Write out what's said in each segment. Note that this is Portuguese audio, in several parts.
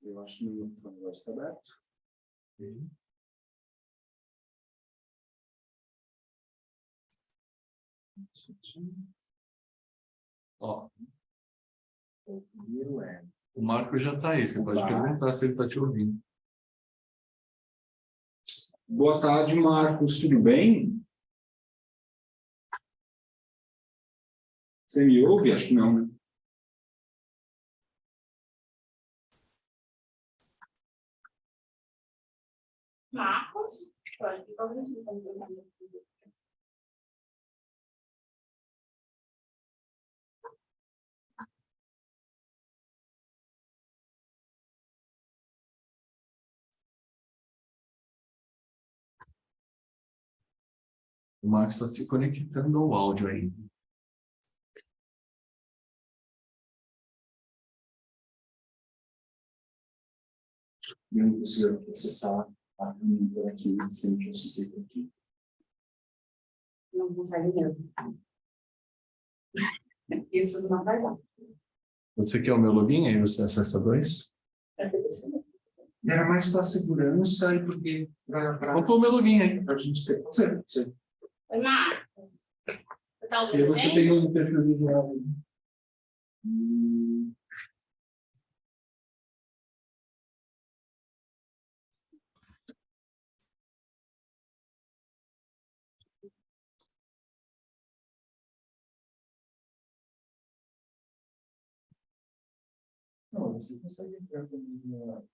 Eu acho que no microfone vai estar aberto. Ó, O primeiro é... o Marco já está aí, você pode perguntar se ele está te ouvindo. Boa tarde, Marcos. Tudo bem? Você me ouve? Acho que não, né? Marcos? O Marcos está se conectando ao áudio ainda. Eu não consigo acessar a reunião por aqui, sem que eu acessei por aqui. Não consegue mesmo. Isso não vai dar. Você quer o meu login? Aí você acessa dois? Era mais para segurança e porque... Qual foi o meu login aí? Para a gente ter... Você. Oi, Marcos. Você tá E ouvindo você bem? tem um perfil visual. Não, você consegue entrar comigo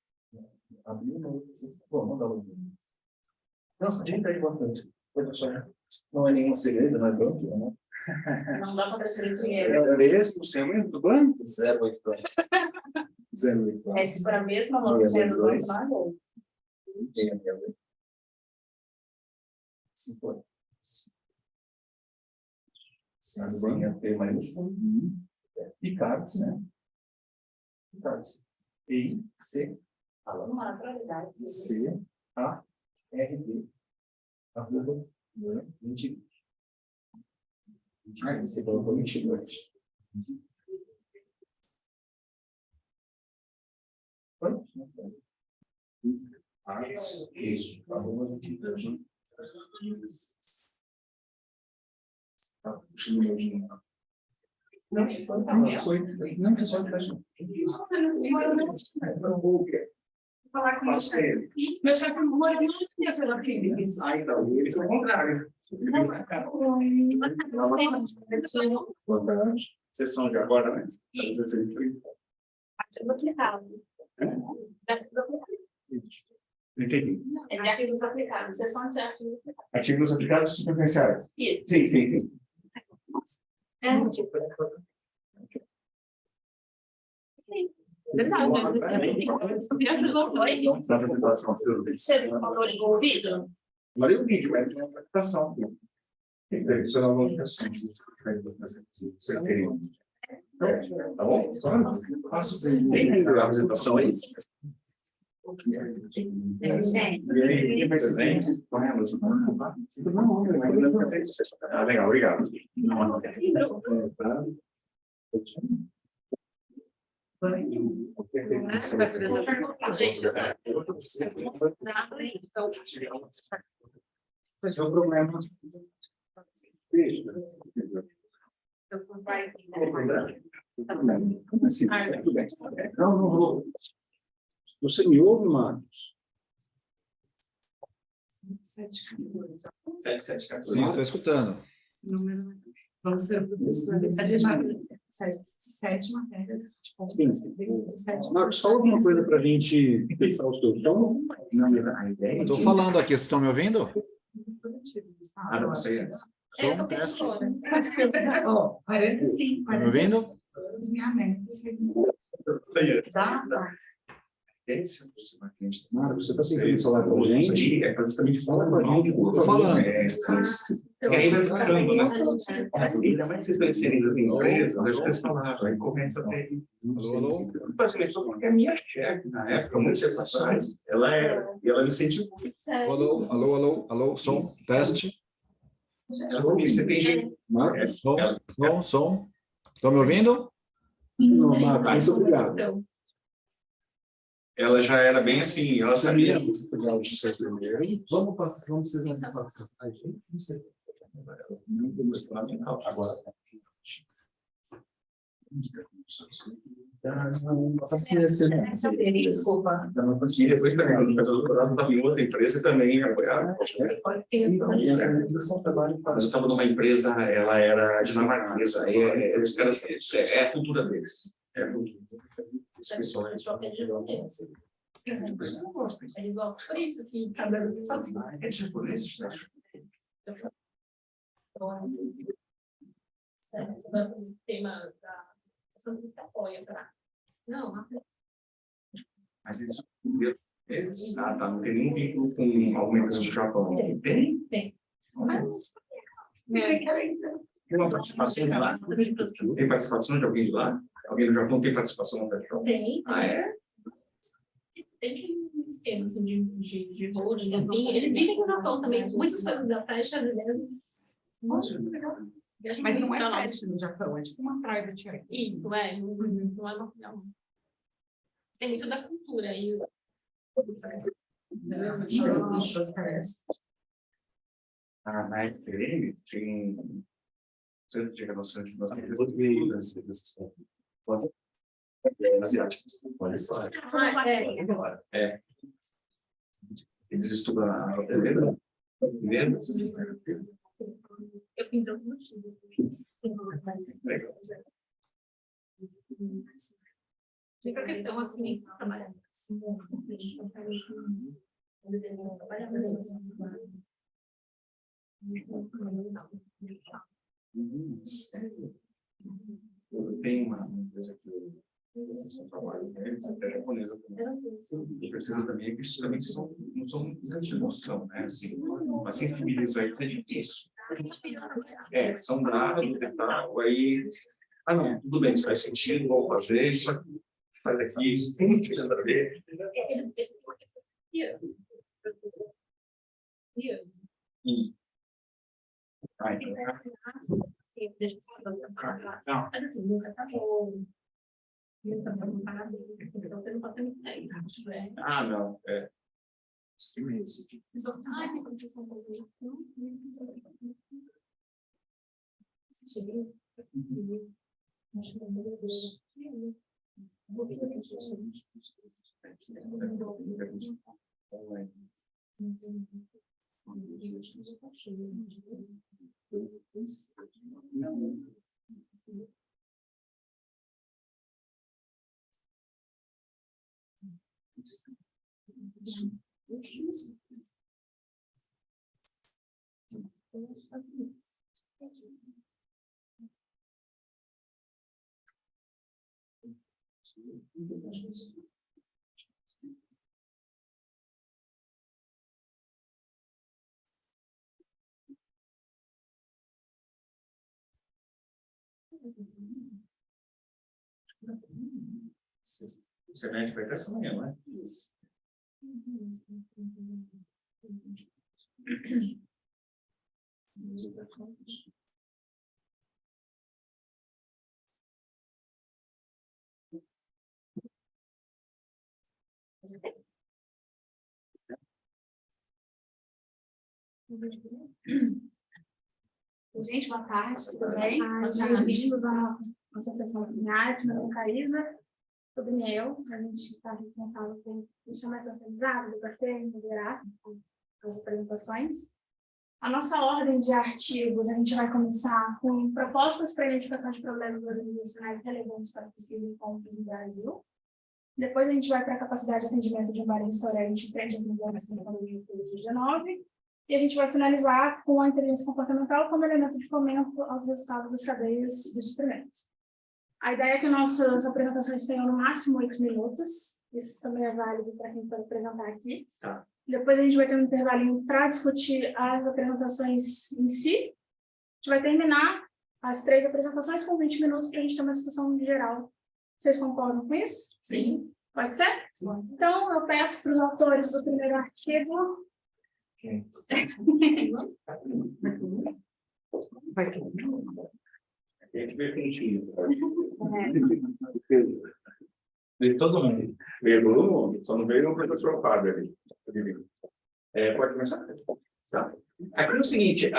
abrir uma outra sessão. Bom, não dá login. Nossa, dica aí, importante. Não é nenhum segredo, não é banco, né? Não dá para transferir dinheiro. É mesmo? Você é mesmo do banco? 084. 084. É se for a mesma loja que do banco, não é bom. 50. Sim, a P maiúsculo. E cards, né? Cards. E, C, Falando uma naturalidade. C, A, R, D. Arroba, 20. Ah, você colocou 22. Pronto. Isso. Arroba 22. Tá, puxa o meu de novo. Não foi. Não, que só faz. Falar com você. Meu chefe mora pela clínica. Ah, então, ele foi o contrário. Boa tarde. Sessão de agora, né? Ativa aplicado. Entendi. É de ativos aplicados. Sessão de ativos aplicados. Ativos aplicados superficiais. Isso. Sim, sim, sim. É, tipo. Verdade. Me ajudou muito. Você falou envolvido? Mas eu vídeo, mas tem uma aplicação. Isso é uma aplicação. Você tem. Tá bom? Tem a apresentação aí? Ah, legal, obrigado. Esse é o problema. Como assim? Tudo bem. Não, não vou. Você me ouve, Marcos? 7714. Sim, estou escutando. Vamos ser sete matérias. Sim. Marcos, fala alguma coisa para a gente testar o seu som? Estou falando aqui, vocês estão me ouvindo? Ah, não sei. Só um teste. Ó, 45. Está me ouvindo? Marcos, você está tentando falar com a gente? É para justamente falar com a gente. Estou falando. E aí vai ficando, né? Ainda mais vocês estão inserindo na empresa, deixa eu falar, aí começa a ter. Porque a minha chefe, na época, muitas situações, ela me incentivou. Alô, alô, alô, alô, som, teste. Você tem jeito. Marcos? Som. Estão me ouvindo? Não, Marcos, muito obrigado. ela já era bem assim, ela sabia. Vamos precisar de passar. Não sei. Agora. Desculpa. E depois também, quando fez o doutorado, estava em outra empresa também apoiava. Mas eu estava numa empresa, ela era dinamarquesa, os caras, é a cultura deles. É a cultura. As pessoas. Eles não gostam. Eles gostam por isso que É japonês, né? o tema da ação que apoia para. Não, Mas eles, tá, não tem nenhum vínculo com alguma empresa do Japão. Tem? tem. Mas tem uma participação de lá? Tem participação de alguém de lá? Alguém do Japão tem participação no Petro? Tem. Ah, é? Tem um esquema assim, de holding, assim. Ele vive no Japão também. Muitos da festa dele. Nossa, que legal. Mas não é festa no Japão, é tipo uma private equity. Isso, não é não. Tem muito da cultura aí. Na FPM tem centro de relações de asiáticas. Olha só. É. Eles estudam a vendas. Eu pinto um motivo. Fica a questão assim, trabalhar assim. Eu tenho uma empresa que eu trabalho, é japonesa também. Eu percebo também que eles também não são de emoção, né? Assim, mas sensibilizar eles é difícil. São bravos e tal, aí... Ah, não, tudo bem, isso faz sentido, vou fazer, isso aqui, faz aqui, isso tem muito que a ver. Eles têm uma questão E... Ah, então... Deixa eu falar. Mas assim, nunca tá bom. Nunca tá preparado. Então você não pode ter muito tempo. Ah, não, é. Sim, mesmo. Ai, tem condição para isso. O semestre vai até essa manhã, não é? Isso. Gente, boa tarde, tudo bem? Bem-vindos à nossa sessão de arte, meu nome é Caísa, o Daniel, a gente está responsável por deixar mais organizado, debater, moderar as apresentações. A nossa ordem de artigos, a gente vai começar com propostas para identificação de problemas organizacionais relevantes para a pesquisa e compras no Brasil. Depois a gente vai para a capacidade de atendimento de um barem restaurante frente às mudanças na pandemia de Covid-19. E a gente vai finalizar com a inteligência comportamental como elemento de fomento aos resultados das cadeias de suprimentos. A ideia é que nossas apresentações tenham no máximo 8 minutos. Isso também é válido para quem pode apresentar aqui. Tá. Depois a gente vai ter um intervalinho para discutir as apresentações em si. A gente vai terminar as 3 apresentações com 20 minutos para a gente ter uma discussão geral. Vocês concordam com isso? Sim. Pode ser? Sim. Então, eu peço para os autores do primeiro artigo... Vai ter. A gente vê contigo. De todo mundo. Veio todo mundo, só não veio o professor Fábio ali. Pode começar? Tá. Aqui é o seguinte,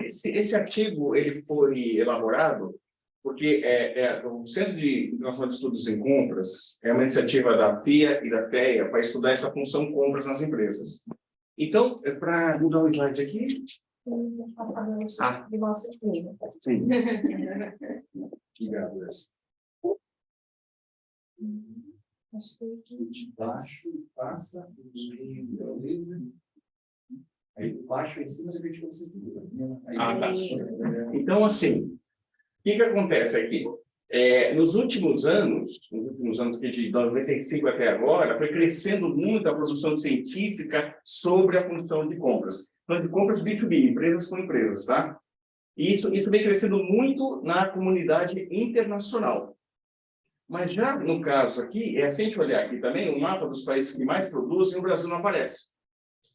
esse artigo ele foi elaborado porque o Centro Internacional de Estudos em Compras é uma iniciativa da FIA e da FEA para estudar essa função compras nas empresas. Então, para mudar o slide aqui... De nosso nível. Sim. Obrigado. Acho que De baixo, passa, os meios, beleza. Aí baixo em cima, a gente consegue. Tá. Então, assim, o que acontece aqui? Nos últimos anos que de 95 até agora, foi crescendo muito a produção científica sobre a função de compras. Então, de compras B2B, empresas com empresas, tá? E isso vem crescendo muito na comunidade internacional. Mas já no caso aqui, se a gente olhar aqui também, o mapa dos países que mais produzem, o Brasil não aparece.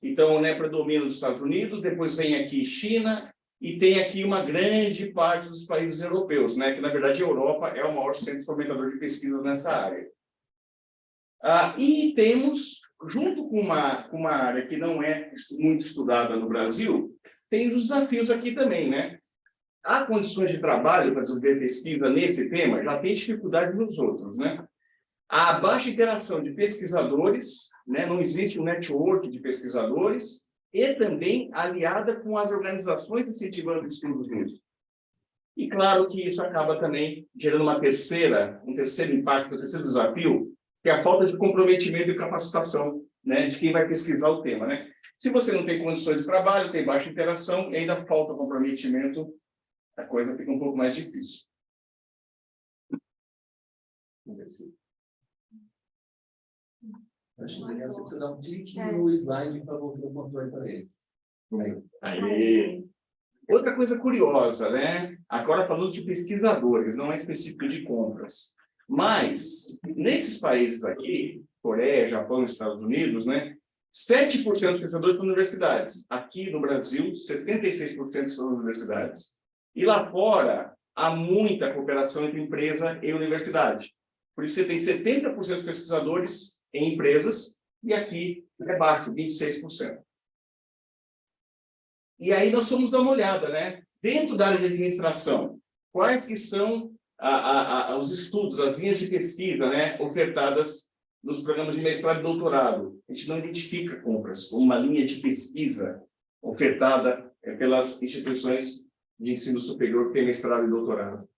Então, predomina os Estados Unidos, depois vem aqui China, e tem aqui uma grande parte dos países europeus, que na verdade a Europa é o maior centro fomentador de pesquisa nessa área. E temos, junto com uma área que não é muito estudada no Brasil, tem os desafios aqui também, Há condições de trabalho para desenvolver pesquisa nesse tema, já tem dificuldade nos outros, Há baixa interação de pesquisadores, não existe um network de pesquisadores, e também aliada com as organizações incentivando estudos nisso. E claro que isso acaba também gerando um terceiro impacto, um terceiro desafio, que é a falta de comprometimento e capacitação de quem vai pesquisar o tema. Se você não tem condições de trabalho, tem baixa interação e ainda falta comprometimento, a coisa fica um pouco mais difícil. Vamos ver se... Acho que você dá um clique no slide para voltar o controle para ele. Aí. Outra coisa curiosa, Agora falando de pesquisadores, não é específico de compras. Mas, nesses países aqui, Coreia, Japão, Estados Unidos, 7% dos pesquisadores são universidades. Aqui no Brasil, 66% são universidades. E lá fora, há muita cooperação entre empresa e universidade. Por isso, você tem 70% dos pesquisadores em empresas, e aqui é baixo, 26%. E aí nós vamos dar uma olhada, dentro da área de administração, quais que são os estudos, as linhas de pesquisa, ofertadas nos programas de mestrado e doutorado. A gente não identifica compras como uma linha de pesquisa ofertada pelas instituições de ensino superior que tem mestrado e doutorado.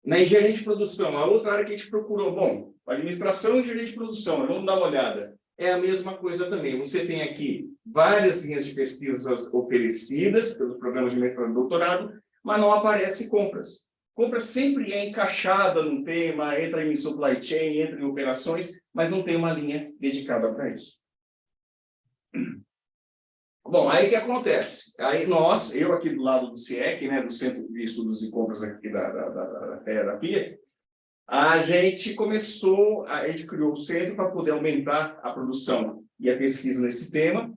Na engenharia de produção, a outra área que a gente procurou, administração e engenharia de produção, vamos dar uma olhada. É a mesma coisa também. Você tem aqui várias linhas de pesquisas oferecidas pelos programas de mestrado e doutorado, mas não aparece compras. Compras sempre é encaixada num tema, entra em supply chain, entra em operações, mas não tem uma linha dedicada para isso. Bom, aí o que acontece? Aí eu aqui do lado do CIEC, do Centro de Estudos e Compras aqui da FIA, a gente criou o centro para poder aumentar a produção e a pesquisa nesse tema,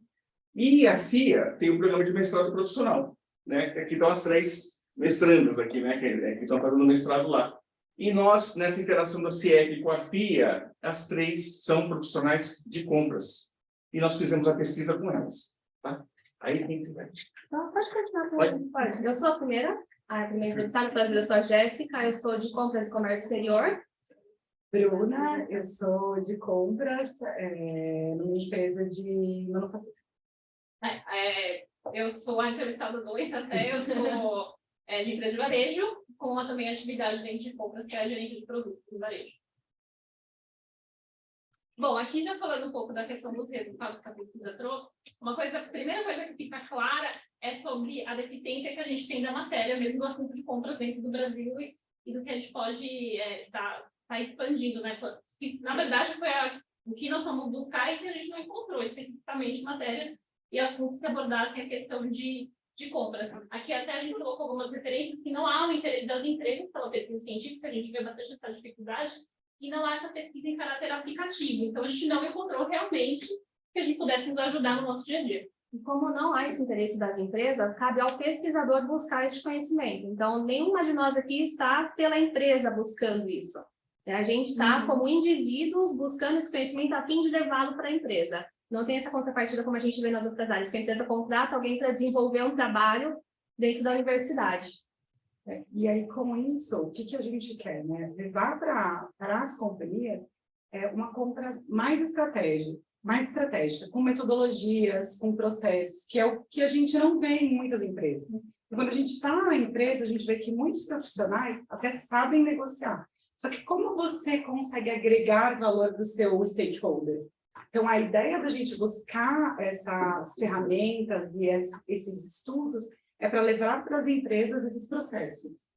e a FIA tem o programa de mestrado profissional, Aqui estão as 3 mestrandas aqui, que estão fazendo mestrado lá. E nós, nessa interação da CIEC com a FIA, as 3 são profissionais de compras, e nós fizemos a pesquisa com elas. Tá? Aí quem vai. Então, pode continuar. Pode. Eu sou a primeira entrevistada, eu sou a Jéssica, eu sou de compras e comércio exterior. Bruna, eu sou de compras numa empresa de manufatura. Eu sou a entrevistada 2 até, eu sou de empresa de varejo, com também atividade dentro de compras, que é a gerente de produto do varejo. Bom, aqui já falando um pouco da questão dos resultados que a pesquisa trouxe, a primeira coisa que fica clara é sobre a deficiência que a gente tem da matéria, mesmo do assunto de compras dentro do Brasil e do que a gente pode tá expandindo, Que, na verdade, foi o que nós fomos buscar e que a gente não encontrou especificamente matérias e assuntos que abordassem a questão de compras. Aqui até a gente colocou algumas referências que não há o interesse das empresas pela pesquisa científica, a gente vê bastante essa dificuldade, e não há essa pesquisa em caráter aplicativo. Então, a gente não encontrou realmente que a gente pudesse nos ajudar no nosso dia a dia. E como não há esse interesse das empresas, cabe ao pesquisador buscar esse conhecimento. Então, nenhuma de nós aqui está pela empresa buscando isso. A gente está como indivíduos buscando esse conhecimento a fim de levá-lo para a empresa. Não tem essa contrapartida como a gente vê nas outras áreas, que a empresa contrata alguém para desenvolver um trabalho dentro da universidade. E aí, com isso, o que a gente quer, né? Levar para as companhias uma compra mais estratégica, com metodologias, com processos, que é o que a gente não vê em muitas empresas. E quando a gente está na empresa, a gente vê que muitos profissionais até sabem negociar. Só que como você consegue agregar valor para o seu stakeholder? Então, a ideia da gente buscar essas ferramentas e esses estudos é para levar para as empresas esses processos.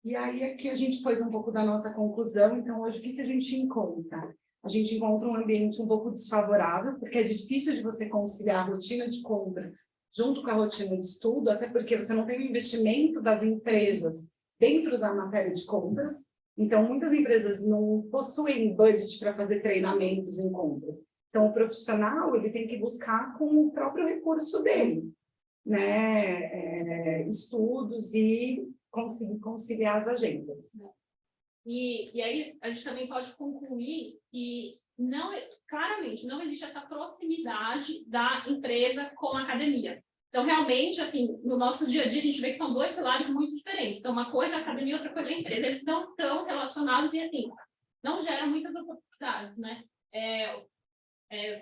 E aí, aqui a gente pôs um pouco da nossa conclusão. Então, hoje, o que a gente encontra? A gente encontra um ambiente um pouco desfavorável, porque é difícil de você conciliar a rotina de compra junto com a rotina de estudo, até porque você não tem o investimento das empresas dentro da matéria de compras. Então, muitas empresas não possuem budget para fazer treinamentos em compras. Então, o profissional ele tem que buscar com o próprio recurso dele, né? Estudos e conseguir conciliar as agendas. E aí, a gente também pode concluir que claramente não existe essa proximidade da empresa com a academia. Então, realmente, assim, no nosso dia a dia, a gente vê que são dois pilares muito diferentes. Então, uma coisa é a academia, outra coisa é a empresa. Eles não estão relacionados e, assim, não geram muitas oportunidades, né?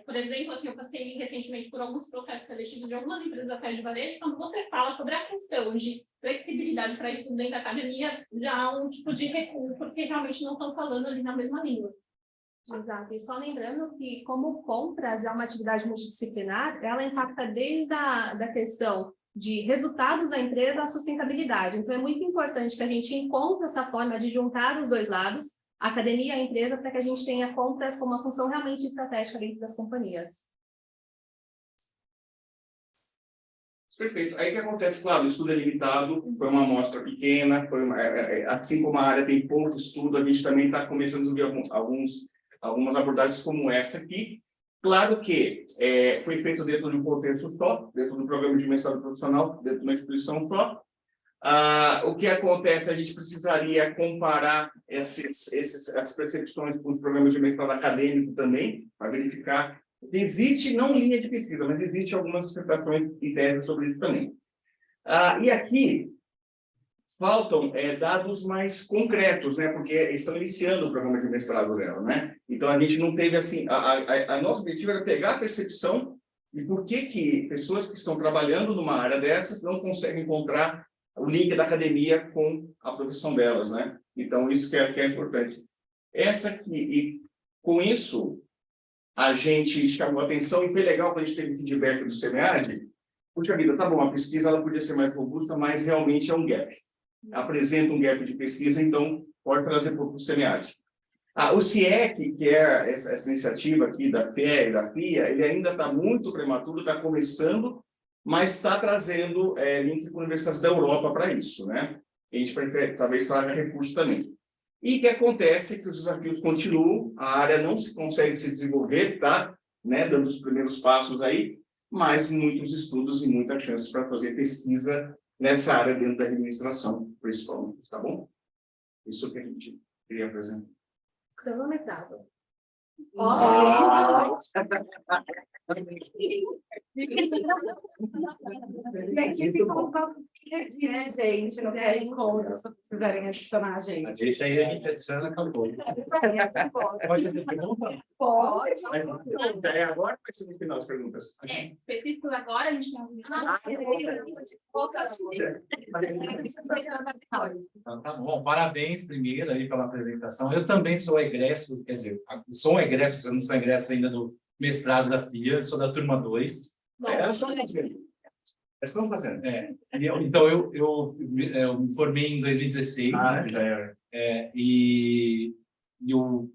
Por exemplo, assim, eu passei recentemente por alguns processos seletivos de algumas empresas até de varejo. Quando você fala sobre a questão de flexibilidade para estudo dentro da academia, já há um tipo de recuo, porque realmente não estão falando ali na mesma língua. Exato, e só lembrando que como compras é uma atividade multidisciplinar, ela impacta desde a questão de resultados da empresa à sustentabilidade. Então é muito importante que a gente encontre essa forma de juntar os dois lados, a academia e a empresa, para que a gente tenha compras com uma função realmente estratégica dentro das companhias. Perfeito. Aí o que acontece? Claro, o estudo é limitado, foi uma amostra pequena, assim como a área tem pouco estudo, a gente também está começando a ver algumas abordagens como essa aqui. Claro que foi feito dentro de um contexto só, dentro do programa de mestrado profissional, dentro de uma instituição só. O que acontece, a gente precisaria comparar essas percepções com os programas de mestrado acadêmico também, para verificar. Existe, não linha de pesquisa, mas existe algumas dissertações e teses sobre isso também. E aqui faltam dados mais concretos, né? Porque estão iniciando o programa de mestrado dela, né? Então, a gente não teve, assim... A nosso objetivo era pegar a percepção de por que pessoas que estão trabalhando numa área dessas não conseguem encontrar o link da academia com a profissão delas, né? Então, isso que é importante. Essa aqui, e com isso, a gente chamou atenção e foi legal quando a gente teve feedback do SEMEAD. Puxa vida, tá bom, a pesquisa ela podia ser mais robusta, mas realmente é um gap. Apresenta um gap de pesquisa, então pode trazer para o SEMEAD. O CIEC, que é essa iniciativa aqui da FEA e da FIA, ele ainda está muito prematuro, está começando, mas está trazendo link com universidades da Europa para isso, né? A gente talvez traga recurso também. E o que acontece é que os desafios continuam, a área não consegue se desenvolver, tá? Né? Dando os primeiros passos aí, mas muitos estudos e muitas chances para fazer pesquisa nessa área dentro da administração, principalmente, tá bom? Isso que a gente queria apresentar. Cronometrado. E aqui ficou um pouquinho de gente, não quer encontro, se vocês quiserem adicionar a gente. Deixa aí, a gente adiciona, acabou. Pode fazer pergunta? Pode. Agora vai ser no final as perguntas. Específicos agora, a gente tem Então, tá bom. Parabéns primeiro aí pela apresentação. Eu também sou egresso, quer dizer, sou um egresso, eu não sou egresso ainda do mestrado da FIA, sou da turma 2. Estão fazendo. Então, eu me formei em 2016, né? E eu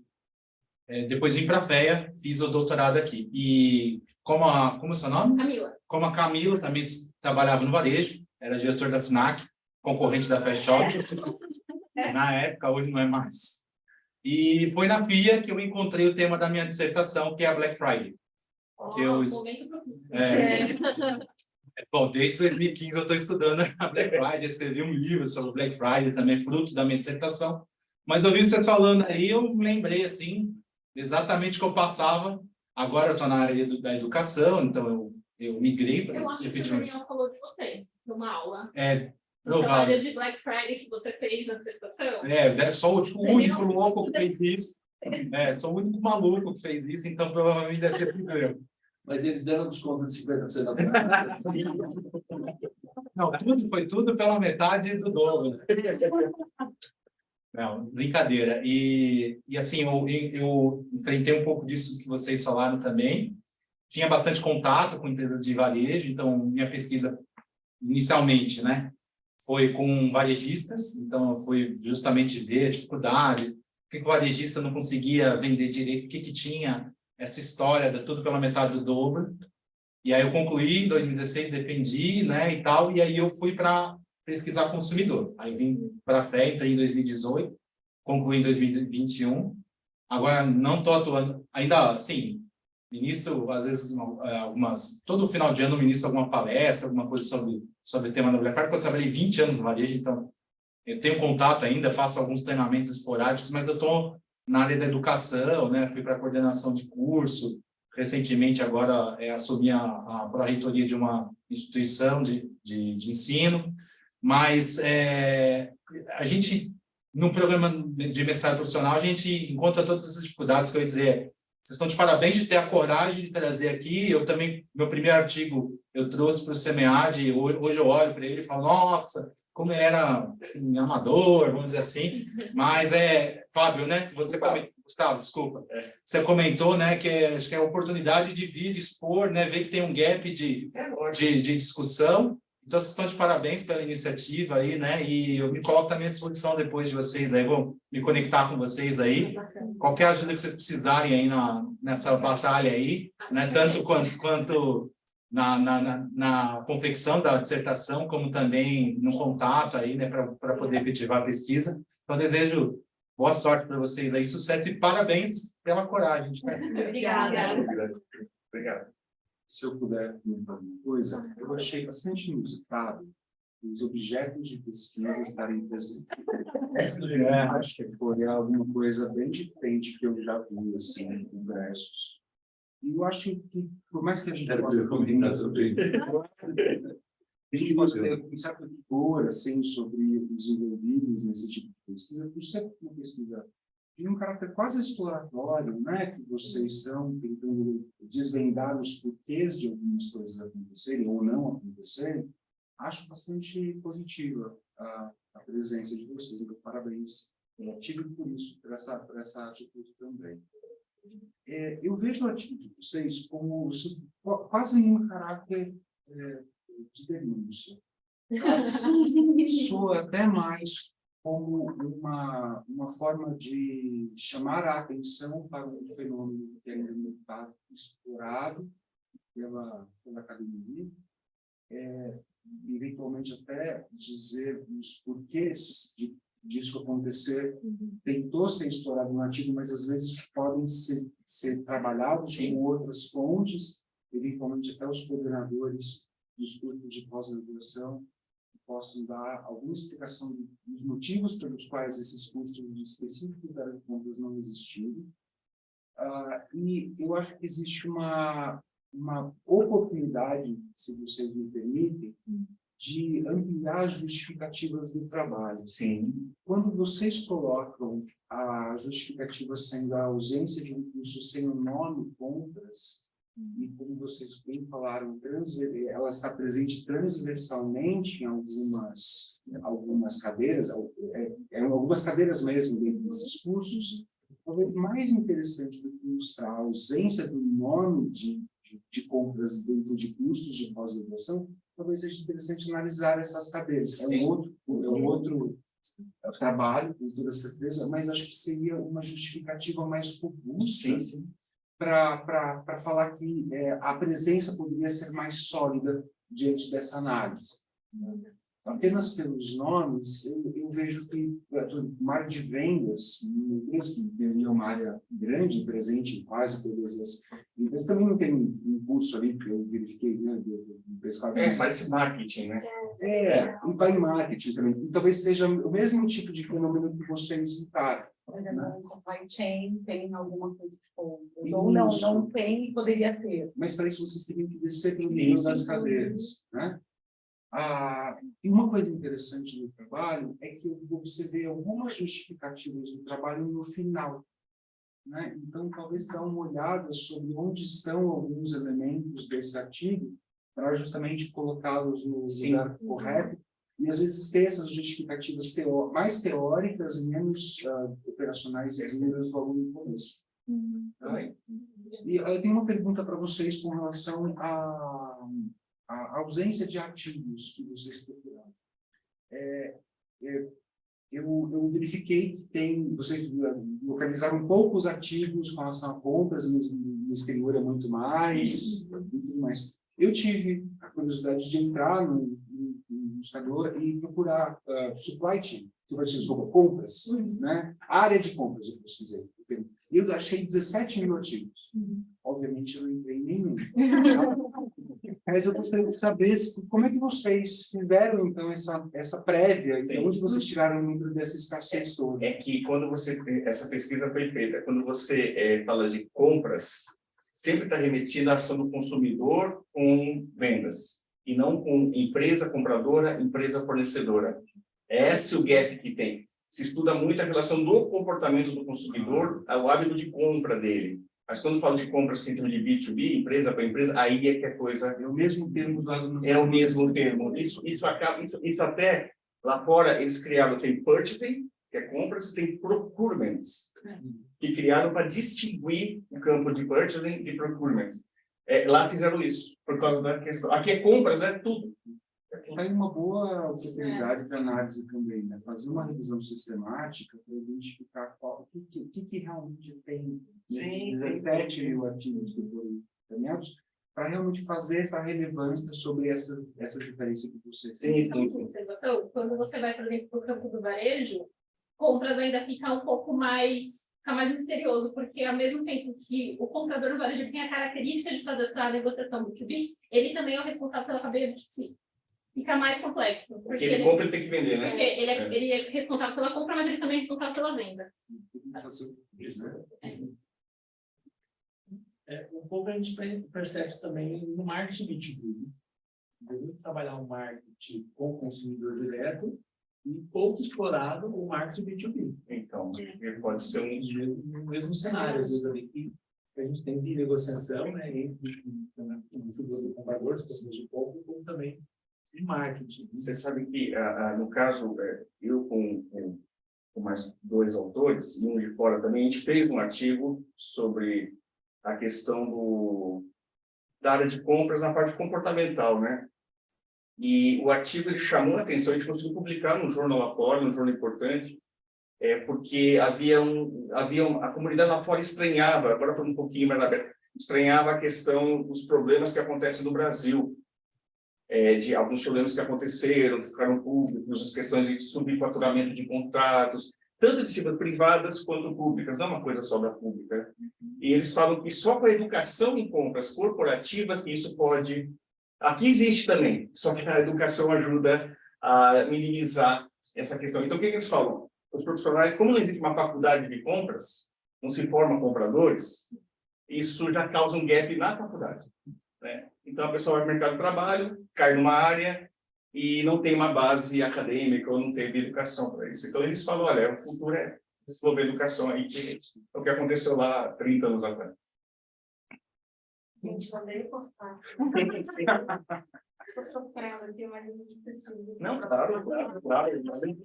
depois vim para a FEA, fiz o doutorado aqui. E como é o seu nome? Camila. Como a Camila também trabalhava no varejo, era diretor da FNAC, concorrente da Fast Shop. Na época, hoje não é mais. E foi na FIA que eu encontrei o tema da minha dissertação, que é a Black Friday. Bom, desde 2015 eu estou estudando a Black Friday, escrevi um livro sobre Black Friday, também fruto da minha dissertação. Mas ouvindo vocês falando aí, eu lembrei, assim, exatamente o que eu passava. Agora eu estou na área da educação, então eu migrei para... Eu acho que o Daniel falou de você, numa aula. Provável. Trabalho de Black Friday que você fez na dissertação. Sou o único louco que fez isso. Sou o único maluco que fez isso, então provavelmente deve ter sido eu. Mas eles deram desconto de 50% da Não, foi tudo pela metade do dobro. Não, brincadeira. E assim, eu enfrentei um pouco disso que vocês falaram também. Tinha bastante contato com empresas de varejo, então minha pesquisa, inicialmente, né, foi com varejistas, então eu fui justamente ver a dificuldade, por que o varejista não conseguia vender direito, o que tinha essa história da tudo pela metade do dobro. E aí eu concluí em 2016, defendi, né, e tal, e aí eu fui para pesquisar consumidor. Aí vim para a FE, entrei em 2018, concluí em 2021. Agora não estou atuando, ainda assim, ministro, às vezes, todo final de ano eu ministro alguma palestra, alguma coisa sobre o tema da Black Friday, porque eu trabalhei 20 anos no varejo, então eu tenho contato ainda, faço alguns treinamentos esporádicos, mas eu estou na área da educação, né? Fui para a coordenação de curso, recentemente agora assumi a pró-reitoria de uma instituição de ensino, mas a gente, no programa de mestrado profissional, a gente encontra todas essas dificuldades que eu ia dizer. Vocês estão de parabéns de ter a coragem de trazer aqui. Eu também, meu primeiro artigo, eu trouxe para o SEMEAD, hoje eu olho para ele e falo, nossa, como ele era assim, amador, vamos dizer assim. Mas Fábio, né? Gustavo, desculpa. Você comentou, né, que acho que é a oportunidade de vir, de expor, né, ver que tem um gap de discussão. Então, vocês estão de parabéns pela iniciativa aí, né? E eu me coloco também à disposição depois de vocês aí, vou me conectar com vocês aí. Qualquer ajuda que vocês precisarem aí nessa batalha aí, né? Tanto quanto na confecção da dissertação, como também no contato aí, né? Para poder efetivar a pesquisa. Então, desejo boa sorte para vocês aí, sucesso e parabéns pela coragem. Obrigada. Obrigado. Se eu puder comentar uma coisa, eu achei bastante inusitado os objetos de pesquisa estarem presentes. Acho que foi alguma coisa bem diferente que eu já vi assim, em congressos. E eu acho que, por mais que a gente possa comentar sobre a gente pode ter um certo rigor assim, sobre os envolvidos nesse tipo de pesquisa, por ser uma pesquisa de um caráter quase exploratório, né, que vocês estão tentando desvendar os porquês de algumas coisas acontecerem ou não acontecerem, acho bastante positiva a presença de vocês. Então, parabéns. Tive por isso, por essa atitude também. Eu vejo a atitude de vocês como quase em caráter de denúncia. Soa até mais como uma forma de chamar a atenção para um fenômeno que ainda não está explorado pela academia, eventualmente até dizer os porquês disso acontecer. Tentou ser explorado no artigo, mas às vezes podem ser trabalhados com outras fontes, eventualmente até os coordenadores dos cursos de pós-graduação possam dar alguma explicação dos motivos pelos quais esses cursos específicos da contas não existiram. E eu acho que existe uma oportunidade, se vocês me permitem, de ampliar as justificativas do trabalho. Sim. Quando vocês colocam a justificativa sendo a ausência de um curso sem o nome compras, e como vocês bem falaram, ela está presente transversalmente em algumas cadeiras, algumas cadeiras mesmo dentro desses cursos, talvez mais interessante do que ilustrar a ausência do nome de compras dentro de cursos de pós-graduação, talvez seja interessante analisar essas cadeiras. É um outro trabalho, com toda certeza, mas acho que seria uma justificativa mais robusta para falar que a presença poderia ser mais sólida diante dessa análise. Apenas pelos nomes, eu vejo que uma área de vendas, uma empresa que é uma área grande, presente em quase todas as empresas, Mas também não tem um curso ali que eu verifiquei, né, do pescador. Parece marketing, né? E vai em marketing também. E talvez seja o mesmo tipo de fenômeno que vocês citaram. Por exemplo, no supply chain tem alguma coisa de compras, ou não tem e poderia ter. Mas para isso vocês teriam que descer pelo nível das cadeiras, né? E uma coisa interessante do trabalho é que eu observei algumas justificativas do trabalho no final, né? Então, talvez dar uma olhada sobre onde estão alguns elementos desse artigo para justamente colocá-los no lugar correto e, às vezes, ter essas justificativas mais teóricas e menos operacionais e menos logo no começo. Tá? E eu tenho uma pergunta para vocês com relação à ausência de artigos que vocês procuraram. Eu verifiquei que vocês localizaram poucos artigos com relação a compras, no exterior é muito mais. Eu tive a curiosidade de entrar no buscador e procurar supply chain, sobre compras, né? Área de compras, eu pesquisei. Eu achei 17 mil artigos. Obviamente, eu não entrei em nenhum. Mas eu gostaria de saber como é que vocês fizeram, então, essa prévia, de onde vocês tiraram o número dessa escassez toda? É que quando essa pesquisa foi feita, quando você fala de compras, sempre está remetido à ação do consumidor com vendas, e não com empresa compradora, empresa fornecedora. É esse o gap que tem. Se estuda muito a relação do comportamento do consumidor ao hábito de compra dele. Mas quando falo de compras que tem de B2B, empresa para empresa, aí é que a coisa... É o mesmo termo usado no... É o mesmo termo. Isso até, lá fora, eles criaram, tem purchasing, que é compras, tem procurement, que criaram para distinguir o campo de purchasing e procurement. Lá fizeram isso, por causa da questão. Aqui é compras, é tudo. Tem uma boa oportunidade de análise também, né? Fazer uma revisão sistemática para identificar o que realmente tem. Sim, 17 mil artigos que foram encaminhados, para realmente fazer essa relevância sobre essa diferença que você tem. Observação, quando você vai, por exemplo, para o campo do varejo, compras ainda fica um pouco mais misterioso, porque ao mesmo tempo que o comprador do varejo tem a característica de fazer essa negociação B2B, ele também é o responsável pela cadeia B2C. Fica mais complexo. Porque ele compra, ele tem que vender, né? Porque ele é responsável pela compra, mas ele também é responsável pela venda. Um pouco a gente percebe isso também no marketing B2B. Devemos trabalhar um marketing com o consumidor direto e pouco explorado o marketing B2B. Então, ele pode ser no mesmo cenário, às vezes ali que a gente tem de negociação, né, entre o figura do comprador, as pessoas de pouco, como também de marketing. Você sabe que, no caso, eu com mais 2 autores, e um de fora também, a gente fez um artigo sobre a questão da área de compras na parte comportamental, né? E o artigo ele chamou a atenção, a gente conseguiu publicar num jornal lá fora, num jornal importante, porque a comunidade lá fora estranhava, agora foi um pouquinho mais aberto, estranhava a questão dos problemas que acontecem no Brasil, de alguns problemas que aconteceram, que ficaram públicos, as questões de subfaturamento de contratos, tanto de iniciativas privadas quanto públicas, não é uma coisa só da pública. E eles falam que só com a educação em compras corporativa que isso pode... Aqui existe também, só que a educação ajuda a minimizar essa questão. Então, o que eles falam? Os profissionais, como não existe uma faculdade de compras, não se formam compradores, isso já causa um gap na faculdade, né? Então, a pessoa vai para o mercado de trabalho, cai numa área e não tem uma base acadêmica ou não teve educação para isso. Então, eles falam, olha, o futuro é desenvolver educação aí, que é o que aconteceu lá 30 anos atrás. Gente, mandei cortar. Estou sofrendo aqui, mas a gente precisa. Não, claro. Então, a gente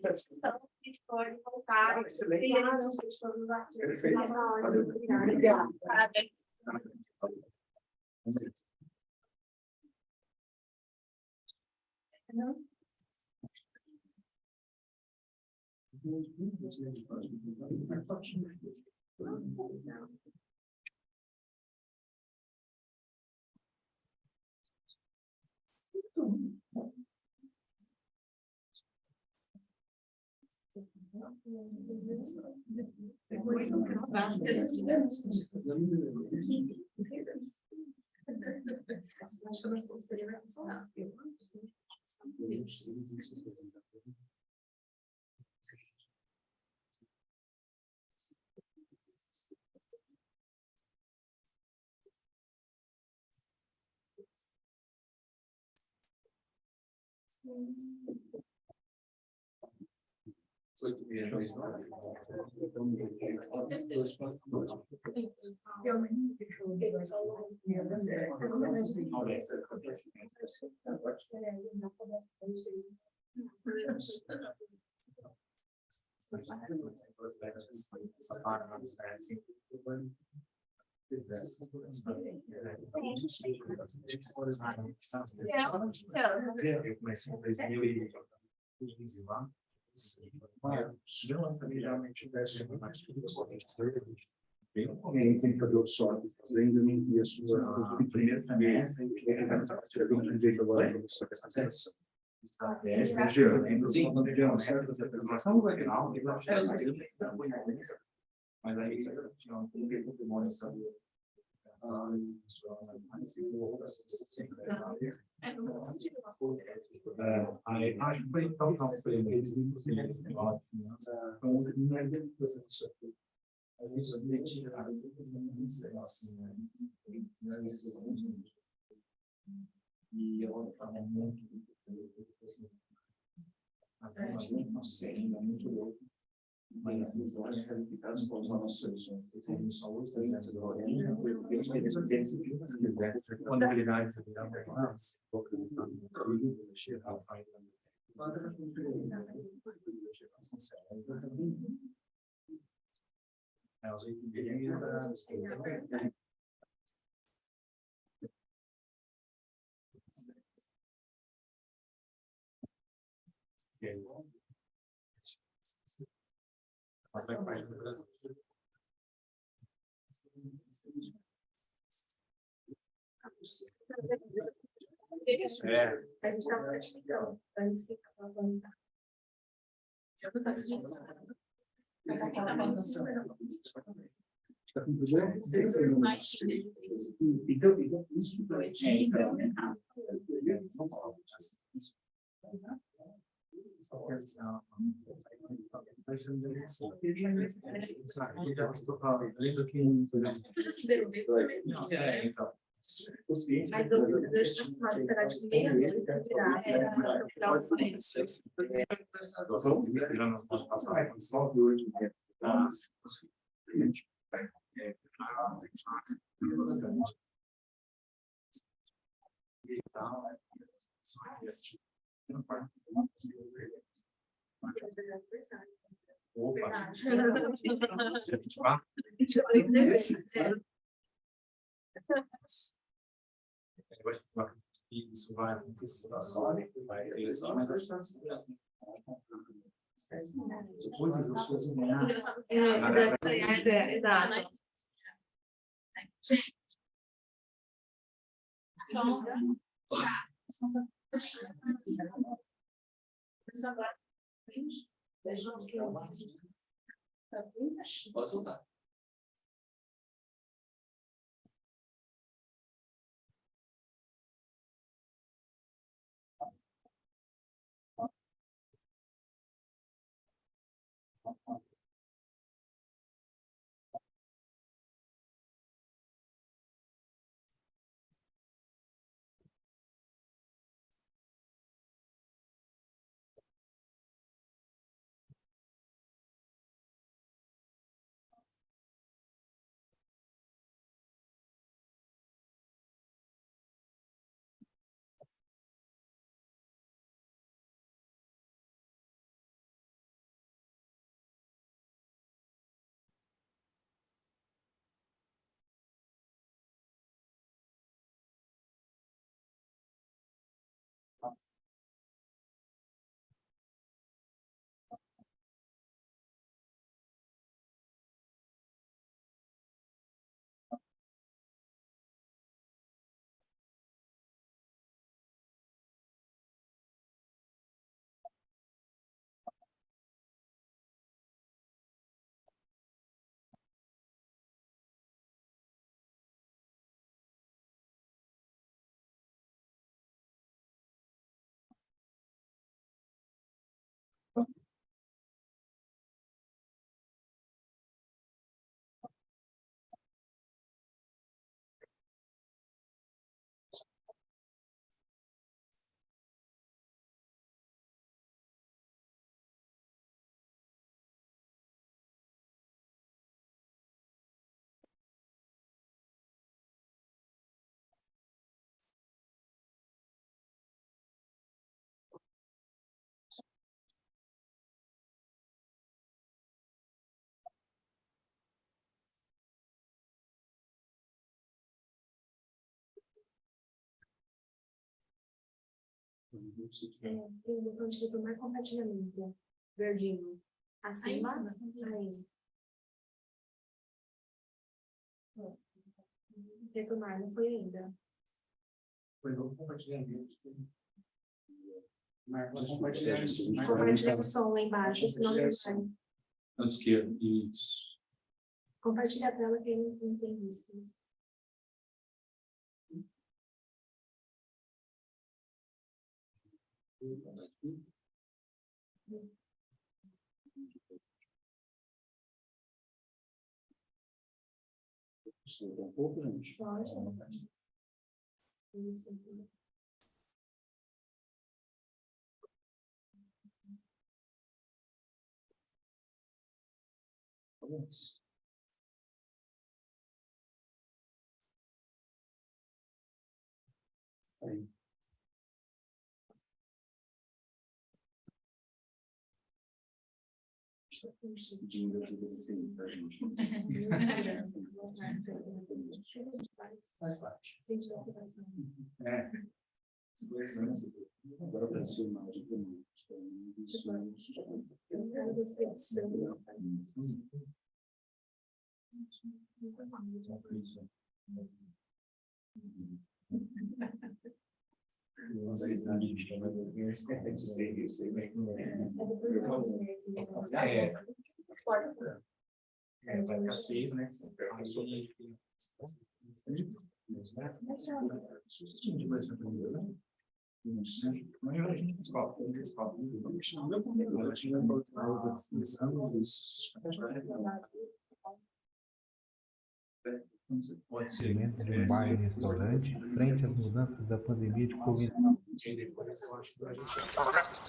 pode voltar. Excelente. Não sei de todos os artigos. Perfeito. Valeu. Obrigada. Parabéns. acho que a nossa consultoria vai funcionar. Eu acho. Eu comecei em 2015 lá. Geralmente bem no começo, indicador só, ainda não via sua primeiro também, um jeito agora de você fazer isso. Sim, não devia ser informação legal, mas aí tinha um patrimônio, sabe? Aí acho que foi tão foi mesmo e eu estava muito não sei, ainda muito louco. Mas as visões qualificadas com as nossas soluções. Tem saúde, tem a teoria, quando a habilidade de virar mais, mexer a faida. É, os 8 A gente estava praticando antes que acabava. Então, isso então. Aí deixa eu falar de meia hora para virar para o final do mês. Isso vai acontecer vai crescer, mas depois das pessoas Exato. Pode soltar. Tem um botão de retomar compartilhamento. Verdinho. Acima. Aí. Retomar, não foi ainda. Foi no compartilhamento. Marca compartilhar. Compartilhar o som lá embaixo, senão não vai. Na esquerda. Isso. Compartilha a tela que ele não tem visto. Um pouco, gente. Pode. Isso. Aí. Pedindo ajuda pra gente. Faz parte. É. Agora apareceu uma imagem para mim. Vocês não dizem, mas eu tenho experiência, eu sei bem. Vai ficar 6, né? Pode ser. De um bar e restaurante frente às mudanças da pandemia de Covid.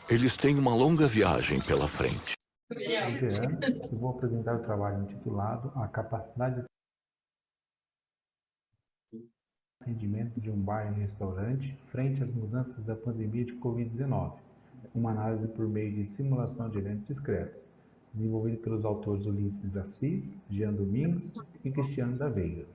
Eles têm uma longa viagem pela frente. Esse ano, eu vou apresentar o trabalho intitulado A Capacidade de Atendimento de um bar e restaurante frente às mudanças da pandemia de Covid-19, uma análise por meio de simulação de eventos discretos, desenvolvido pelos autores Ulisses Assis, Jean Domingos e Cristiano da Veiga.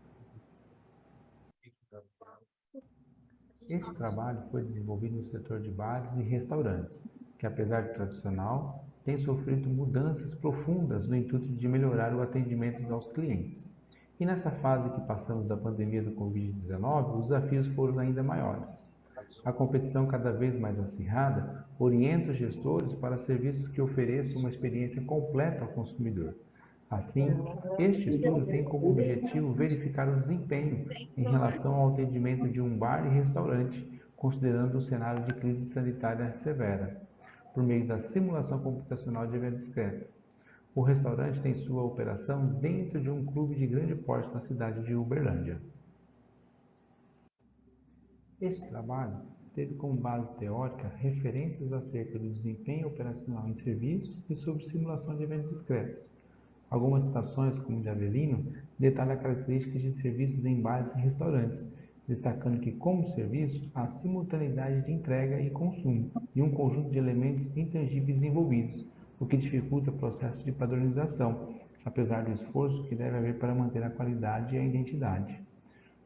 Este trabalho foi desenvolvido no setor de bares e restaurantes, que apesar de tradicional, tem sofrido mudanças profundas no intuito de melhorar o atendimento aos clientes. E nessa fase que passamos da pandemia do Covid-19, os desafios foram ainda maiores. A competição cada vez mais acirrada orienta os gestores para serviços que ofereçam uma experiência completa ao consumidor. Assim, este estudo tem como objetivo verificar o desempenho em relação ao atendimento de um bar e restaurante, considerando o cenário de crise sanitária severa, por meio da simulação computacional de evento discreto. O restaurante tem sua operação dentro de um clube de grande porte na cidade de Uberlândia. Este trabalho teve como base teórica referências acerca do desempenho operacional em serviço e sobre simulação de eventos discretos. Algumas citações, como de Avelino, detalham características de serviços em bares e restaurantes, destacando que, como serviço, há simultaneidade de entrega e consumo e um conjunto de elementos intangíveis envolvidos, o que dificulta o processo de padronização, apesar do esforço que deve haver para manter a qualidade e a identidade.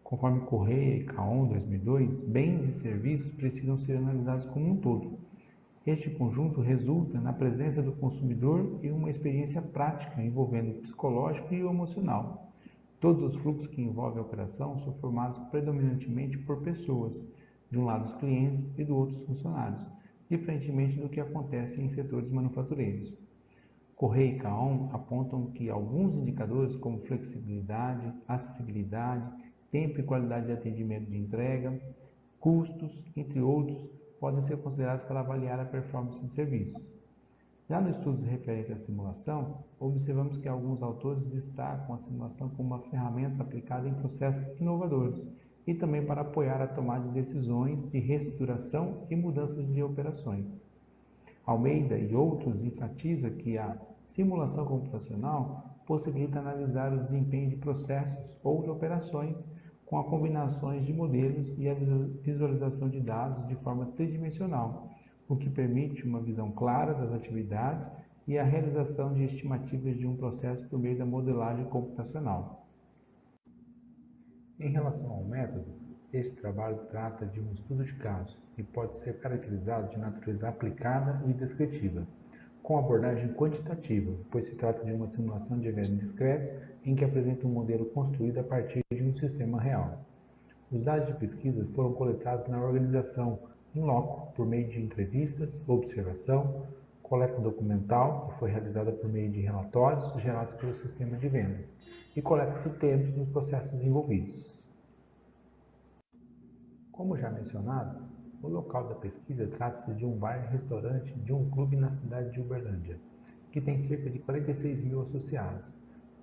Conforme Correia e Caon, 2002, bens e serviços precisam ser analisados como um todo. Este conjunto resulta na presença do consumidor e uma experiência prática envolvendo o psicológico e o emocional. Todos os fluxos que envolvem a operação são formados predominantemente por pessoas, de um lado os clientes e do outro os funcionários, diferentemente do que acontece em setores manufatureiros. Correia e Caon apontam que alguns indicadores como flexibilidade, acessibilidade, tempo e qualidade de atendimento de entrega, custos, entre outros, podem ser considerados para avaliar a performance de serviços. Já nos estudos referentes à simulação, observamos que alguns autores destacam a simulação como uma ferramenta aplicada em processos inovadores e também para apoiar a tomada de decisões de reestruturação e mudanças de operações. Almeida e outros enfatizam que a simulação computacional possibilita analisar o desempenho de processos ou de operações com a combinações de modelos e a visualização de dados de forma tridimensional, o que permite uma visão clara das atividades e a realização de estimativas de um processo por meio da modelagem computacional. Em relação ao método, Este trabalho trata de um estudo de caso e pode ser caracterizado de natureza aplicada e descritiva, com abordagem quantitativa, pois se trata de uma simulação de eventos discretos em que apresenta um modelo construído a partir de um sistema real. Os dados de pesquisa foram coletados na organização in loco, por meio de entrevistas, observação, coleta documental, que foi realizada por meio de relatórios gerados pelo sistema de vendas, e coleta de tempos nos processos envolvidos. Como já mencionado, o local da pesquisa trata-se de um bar e restaurante de um clube na cidade de Uberlândia, que tem cerca de 46 mil associados.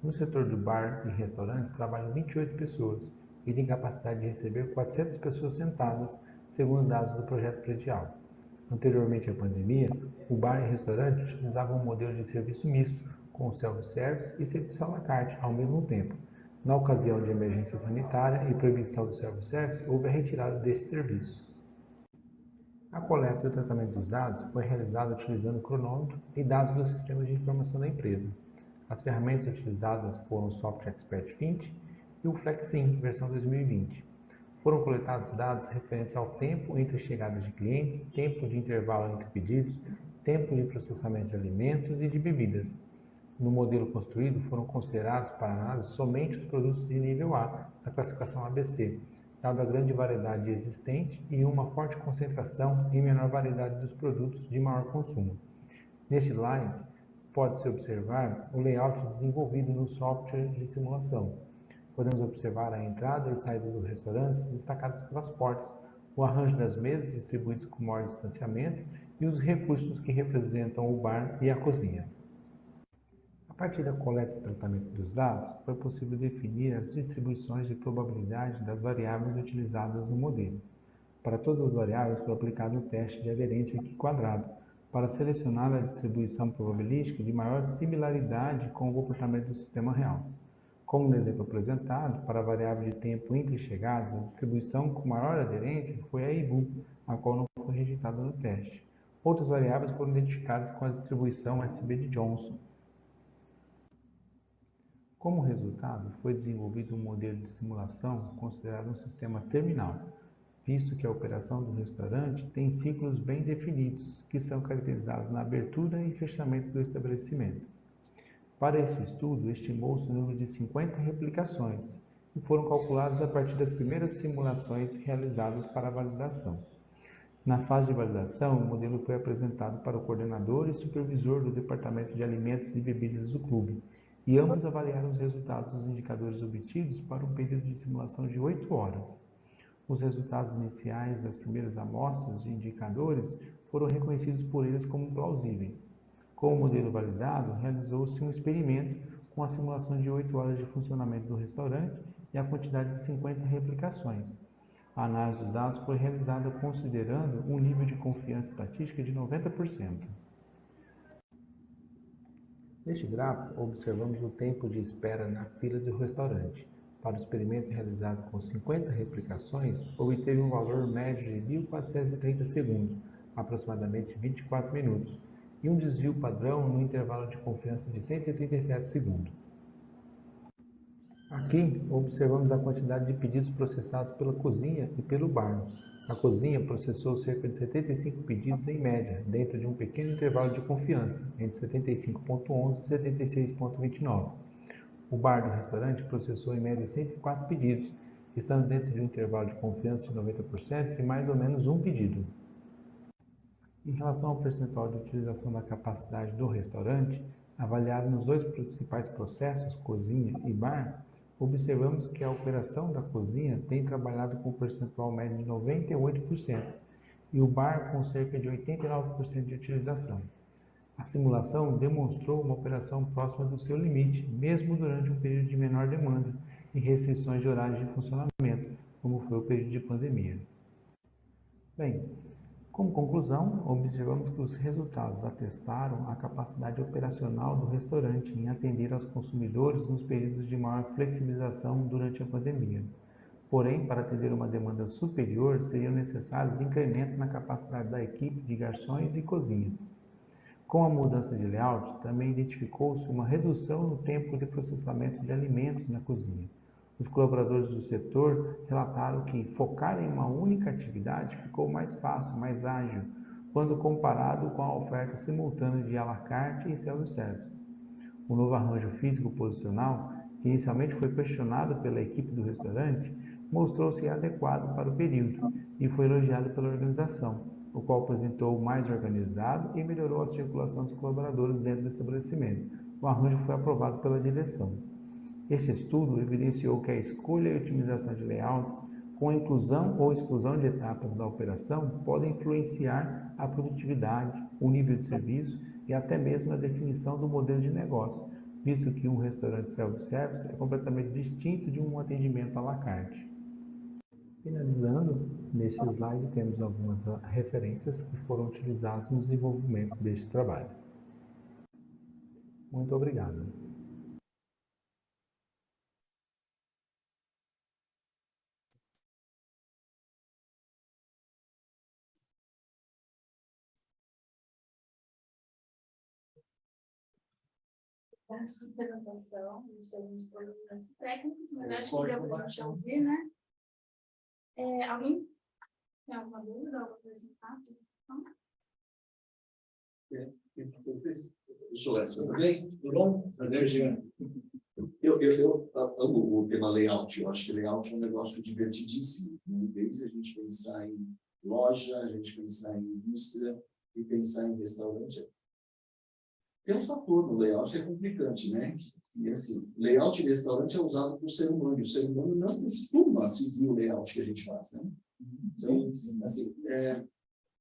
No setor do bar e restaurantes trabalham 28 pessoas e tem capacidade de receber 400 pessoas sentadas, segundo dados do projeto predial. Anteriormente à pandemia, o bar e restaurante utilizavam um modelo de serviço misto, com self-service e serviço à la carte ao mesmo tempo. Na ocasião de emergência sanitária e proibição do self-service, houve a retirada deste serviço. A coleta e o tratamento dos dados foi realizada utilizando o cronômetro e dados do sistema de informação da empresa. As ferramentas utilizadas foram o Software Expert 20 e o FlexSync versão 2020. Foram coletados dados referentes ao tempo entre chegadas de clientes, tempo de intervalo entre pedidos, tempo de processamento de alimentos e de bebidas. No modelo construído, foram considerados para análise somente os produtos de nível A, da classificação ABC, dado a grande variedade existente e uma forte concentração em menor variedade dos produtos de maior consumo. Neste slide, pode-se observar o layout desenvolvido no software de simulação. Podemos observar a entrada e saída dos restaurantes destacadas pelas portas, o arranjo das mesas distribuídos com maior distanciamento e os recursos que representam o bar e a cozinha. A partir da coleta e tratamento dos dados, foi possível definir as distribuições de probabilidade das variáveis utilizadas no modelo. Para todas as variáveis foi aplicado o teste de aderência aqui quadrado, para selecionar a distribuição probabilística de maior similaridade com o comportamento do sistema real. Como no exemplo apresentado, para a variável de tempo entre chegadas, a distribuição com maior aderência foi a IBU, a qual não foi rejeitada no teste. Outras variáveis foram identificadas com a distribuição SB de Johnson. Como resultado, foi desenvolvido um modelo de simulação considerado um sistema terminal, visto que a operação do restaurante tem ciclos bem definidos, que são caracterizados na abertura e fechamento do estabelecimento. Para esse estudo, estimou-se o número de 50 replicações e foram calculadas a partir das primeiras simulações realizadas para a validação. Na fase de validação, o modelo foi apresentado para o coordenador e supervisor do Departamento de Alimentos e Bebidas do clube, e ambos avaliaram os resultados dos indicadores obtidos para um período de simulação de 8 horas. Os resultados iniciais das primeiras amostras de indicadores foram reconhecidos por eles como plausíveis. Com o modelo validado, realizou-se um experimento com a simulação de 8 horas de funcionamento do restaurante e a quantidade de 50 replicações. A análise dos dados foi realizada considerando um nível de confiança estatística de 90%. Neste gráfico, observamos o tempo de espera na fila do restaurante. Para o experimento realizado com 50 replicações, obteve um valor médio de 1.430 segundos, aproximadamente 24 minutos, e um desvio padrão no intervalo de confiança de 137 segundos. Aqui, observamos a quantidade de pedidos processados pela cozinha e pelo bar. A cozinha processou cerca de 75 pedidos em média, dentro de um pequeno intervalo de confiança, entre 75,11 e 76,29. O bar do restaurante processou em média 104 pedidos, estando dentro de um intervalo de confiança de 90% e mais ou menos um pedido. Em relação ao percentual de utilização da capacidade do restaurante, avaliado nos dois principais processos, cozinha e bar, observamos que a operação da cozinha tem trabalhado com um percentual médio de 98% e o bar com cerca de 89% de utilização. A simulação demonstrou uma operação próxima do seu limite, mesmo durante um período de menor demanda e restrições de horários de funcionamento, como foi o período de pandemia. Bem, como conclusão, observamos que os resultados atestaram a capacidade operacional do restaurante em atender aos consumidores nos períodos de maior flexibilização durante a pandemia. Porém, para atender uma demanda superior, seriam necessários incrementos na capacidade da equipe de garçons e cozinha. Com a mudança de layout, também identificou-se uma redução no tempo de processamento de alimentos na cozinha. Os colaboradores do setor relataram que focar em uma única atividade ficou mais fácil, mais ágil, quando comparado com a oferta simultânea de à la carte e self-service. O novo arranjo físico posicional, que inicialmente foi questionado pela equipe do restaurante, mostrou-se adequado para o período e foi elogiado pela organização, o qual apresentou mais organizado e melhorou a circulação dos colaboradores dentro do estabelecimento. O arranjo foi aprovado pela direção. Este estudo evidenciou que a escolha e otimização de layouts, com a inclusão ou exclusão de etapas da operação, podem influenciar a produtividade, o nível de serviço e até mesmo a definição do modelo de negócio, visto que um restaurante self-service é completamente distinto de um atendimento à la carte. Finalizando, neste slide temos algumas referências que foram utilizadas no desenvolvimento deste trabalho. Muito obrigado. A sua apresentação, dos serviços técnicos, mas acho que deu para a gente ouvir, né? Alguém tem alguma dúvida, alguma coisa em fato? Tudo bem? Tudo bom? Eu amo o tema layout. Eu acho que layout é um negócio divertidíssimo. Desde a gente pensar em loja, a gente pensar em indústria e pensar em restaurante. Tem um fator no layout que é complicante, né? E assim, layout de restaurante é usado por ser humano. E o ser humano não costuma seguir o layout que a gente faz, né? Então, assim,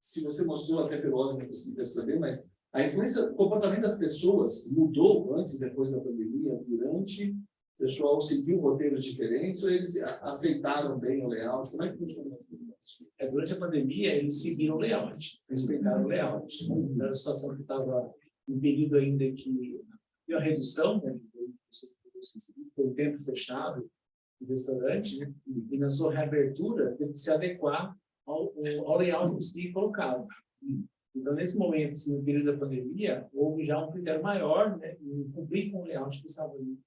se você mostrou até pelo ordem que eu consegui perceber, mas a influência, o comportamento das pessoas mudou antes e depois da pandemia, durante, o pessoal seguiu roteiros diferentes ou eles aceitaram bem o layout? Como é que funciona isso? Durante a pandemia, eles seguiram o layout, respeitaram o layout. Era a situação que estava um período ainda que a redução, né, foi o tempo fechado do restaurante, né, e na sua reabertura teve que se adequar ao layout que se colocava. Então, nesse momento, assim, no período da pandemia, houve já um critério maior, né, em cumprir com o layout que estava ali,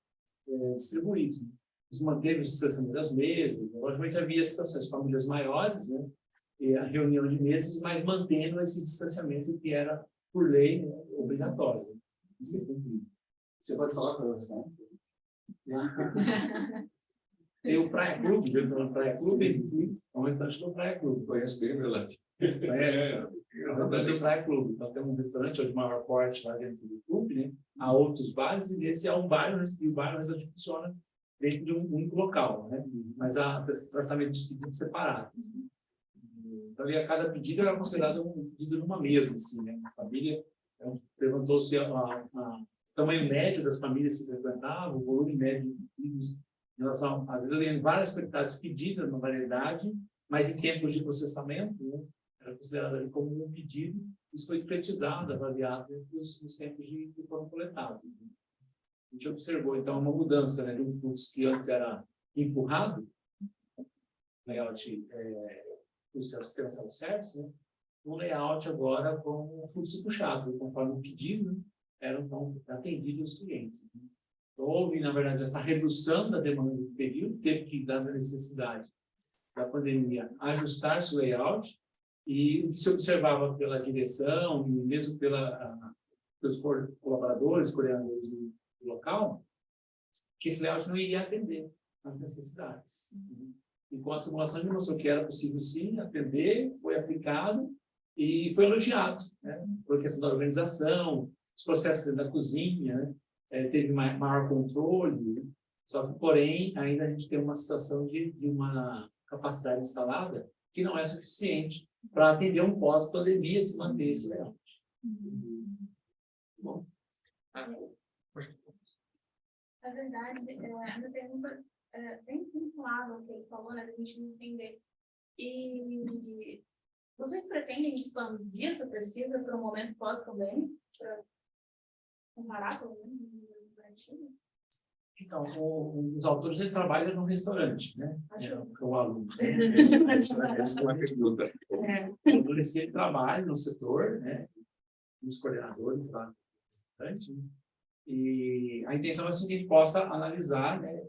distribuído. Isso manteve o distanciamento das mesas, logicamente havia situações, famílias maiores, né, e a reunião de mesas, mas mantendo esse distanciamento que era por lei, né, obrigatório. Você pode falar para nós, né? Tem o Praia Clube, eu falando Praia Clube, é um restaurante do Praia Clube. Conheço bem, verdade. Do Praia Clube. Então, tem um restaurante de maior porte lá dentro do clube, né? Há outros bares, e esse é um bar, e o bar funciona dentro de um único local, né? Mas há tratamento de pedido separado. Então, ali, a cada pedido era considerado um pedido numa mesa, assim, né? A família, levantou-se o tamanho médio das famílias que se frequentavam, o volume médio de pedidos, em relação, às vezes, havia várias quantidades pedidas, uma variedade, mas em tempos de processamento, né, era considerado ali como um pedido, isso foi discretizado, avaliado nos tempos que foram coletados. A gente observou, então, uma mudança, né, de um fluxo que antes era empurrado, layout do sistema self-service, né, um layout agora com um fluxo puxado, conforme o pedido, né, eram então atendidos os clientes. Né. Houve, na verdade, essa redução da demanda do período, teve que, dada a necessidade da pandemia, ajustar-se o layout, e o que se observava pela direção e mesmo pelos colaboradores, coordenadores do local, que esse layout não iria atender às necessidades. E com a simulação ele mostrou que era possível, sim, atender, foi aplicado e foi elogiado, né? Por questão da organização, os processos da cozinha, né? Teve maior controle, só que, porém, ainda a gente tem uma situação de uma capacidade instalada que não é suficiente para atender um pós-pandemia se manter esse layout. Bom. Na verdade, a minha pergunta é bem vinculada ao que ele falou, né, da gente não entender. E vocês pretendem expandir essa pesquisa para um momento pós-pandemia? Para comparar, pelo menos, no Brasil? Então, os autores ele trabalham no restaurante, né? O aluno. Essa é uma pergunta. O ele trabalha no setor, né? Os coordenadores lá no restaurante, né? E a intenção é assim, que a gente possa analisar, né?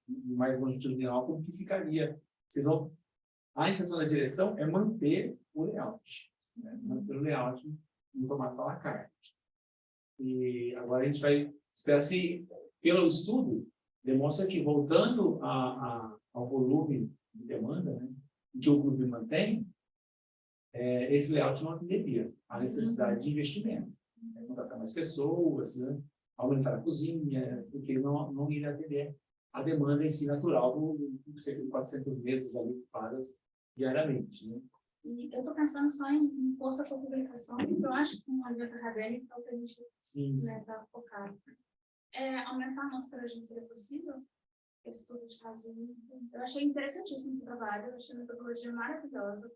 mais longitudinal, como que ficaria. A intenção da direção é manter o layout, né? Manter o layout no formato à la carte. E agora a gente vai esperar se, pelo estudo, demonstra que, voltando ao volume de demanda, né, que o clube mantém, esse layout não atenderia à necessidade de investimento. Né? Contratar mais pessoas, né? Aumentar a cozinha, porque não iria atender a demanda em si natural de cerca de 400 mesas ali ocupadas diariamente. Né? E eu estou pensando só em força para publicação, porque eu acho que uma dieta acadêmica é o que a gente está focado. Aumentar a nossa trajetória possível, estudo de caso único. Eu achei interessantíssimo o trabalho, eu achei a metodologia maravilhosa.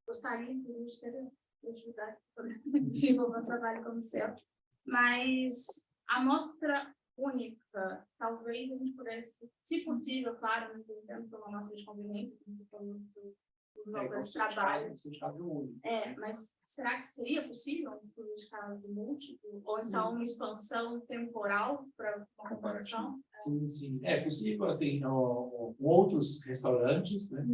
Gostaria de ter a atividade para desenvolver um trabalho como o seu, mas a amostra única, talvez a gente pudesse, se possível, claro, não tentando tomar uma amostra de conveniência, como falou do trabalho. Mas será que seria possível um estudo de caso múltiplo? Ou então uma expansão temporal para uma comparação? Sim. É possível, assim, com outros restaurantes, né?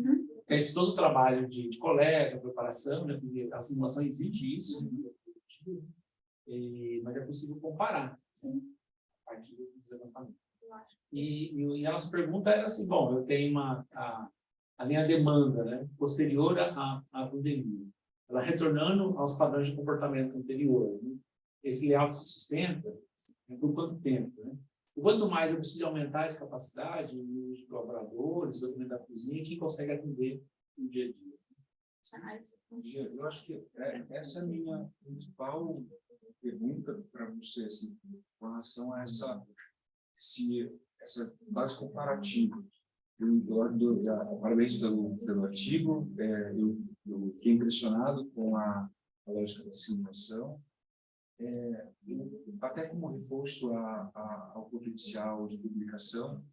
Esse todo o trabalho de coleta, preparação, né? Porque a simulação exige isso, mas é possível comparar. Sim. A partir do levantamento. E a nossa pergunta era assim, bom, eu tenho a minha demanda, né, posterior à pandemia, ela retornando aos padrões de comportamento anterior, né? Esse layout se sustenta, né, por quanto tempo, né? O quanto mais eu preciso aumentar essa capacidade de colaboradores, da cozinha, quem consegue atender no dia a dia. Eu acho que essa é a minha principal pergunta para você, assim, com relação a essa base comparativa. Parabéns pelo artigo, eu fiquei impressionado com a lógica da simulação. Até como reforço ao potencial de publicação,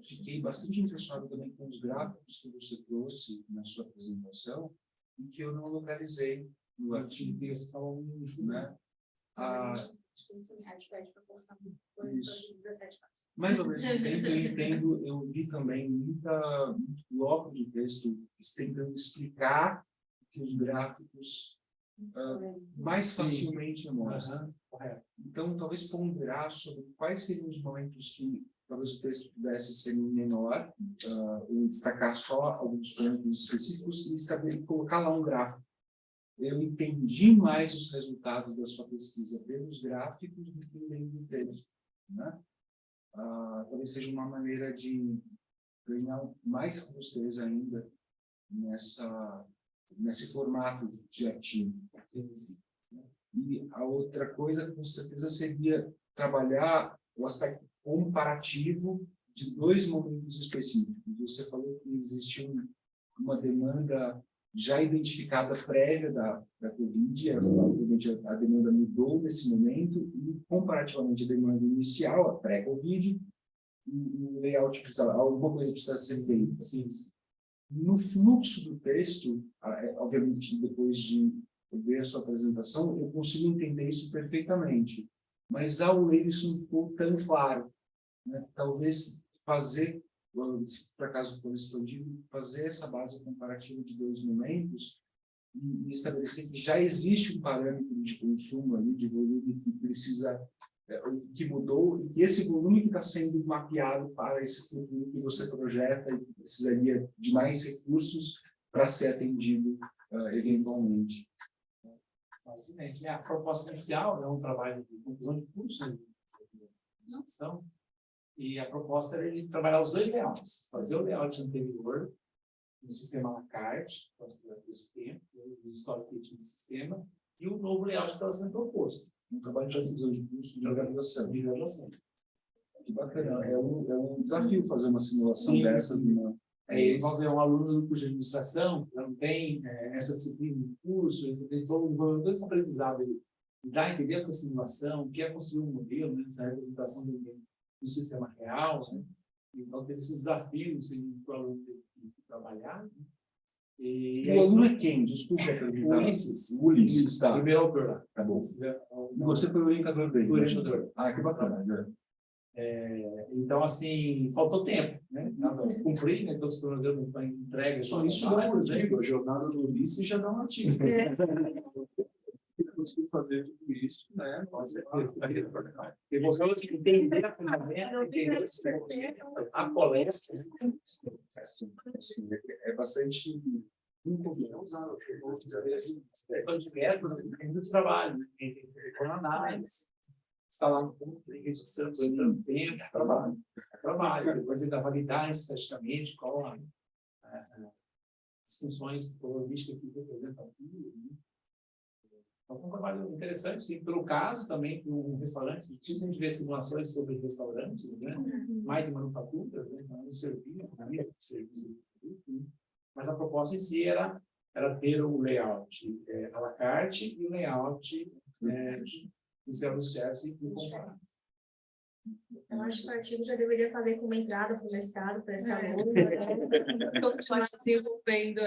fiquei bastante impressionado também com os gráficos que você trouxe na sua apresentação e que eu não localizei no artigo textual, né? Isso. Mas ao mesmo tempo eu vi também muito bloco de texto tentando explicar que os gráficos mais facilmente mostram. Então, talvez ponderar sobre quais seriam os momentos que talvez o texto pudesse ser menor, ou destacar só alguns pontos específicos e colocar lá um gráfico. Eu entendi mais os resultados da sua pesquisa pelos gráficos do que lendo do texto, né? Talvez seja uma maneira de ganhar mais robustez ainda nesse formato de artigo. E a outra coisa, com certeza, seria trabalhar o aspecto comparativo de dois momentos específicos. Você falou que existia uma demanda já identificada prévia da Covid, obviamente a demanda mudou nesse momento, e comparativamente a demanda inicial, a pré-Covid, o layout alguma coisa precisa ser feita. No fluxo do texto, obviamente, depois de ver a sua apresentação, eu consigo entender isso perfeitamente, mas ao ler isso não ficou tão claro, né? Talvez fazer, se por acaso for expandido, fazer essa base comparativa de dois momentos e estabelecer que já existe um parâmetro de consumo ali, de volume que precisa, que mudou, e que esse volume que está sendo mapeado para esse futuro que você projeta e que precisaria de mais recursos para ser atendido eventualmente. Fascinante. A proposta inicial é um trabalho de conclusão de curso, e a proposta era ele trabalhar os dois layouts, fazer o layout anterior no sistema à la carte, os históricos que tinha de sistema, e o novo layout que estava sendo proposto. Um trabalho de conclusão de curso de graduação. Que bacana. É um desafio fazer uma simulação dessa. Envolve um aluno do curso de administração, não tem essa disciplina no curso, ele tem todo esse aprendizado. Ele dá a entender a simulação, o que é construir um modelo, né, essa representação do sistema real, né? Então, tem esses desafios para o aluno ter que trabalhar. Né? E o aluno é quem? Desculpa. O Ulisses, tá. Primeiro autor lá. Tá bom. E você foi o orientador dele? O orientador. Que bacana. Então, assim, faltou tempo, né? Cumprir, né? Todos os cronogramas para entrega. Só isso dá um artigo, a jornada do Ulisses já dá um artigo. Conseguiu fazer tudo isso, né? E você entender a ferramenta, entender a polêmica. É bastante usado. Tem muito trabalho, tem que ter análise. Está lá no ponto, registrando tempo, trabalho. Depois ainda validar estatisticamente qual as funções probabilísticas que representam aquilo. Então, foi um trabalho interessante, sim, pelo caso também, um restaurante, a gente vê simulações sobre restaurantes, né? Mais de manufatura, né? Não servia, serviço, mas a proposta em si era ter o layout à la carte e o layout em serviços e comparar. Eu acho que o artigo já deveria fazer como entrada para o mestrado, para esse aluno. Continuar desenvolvendo,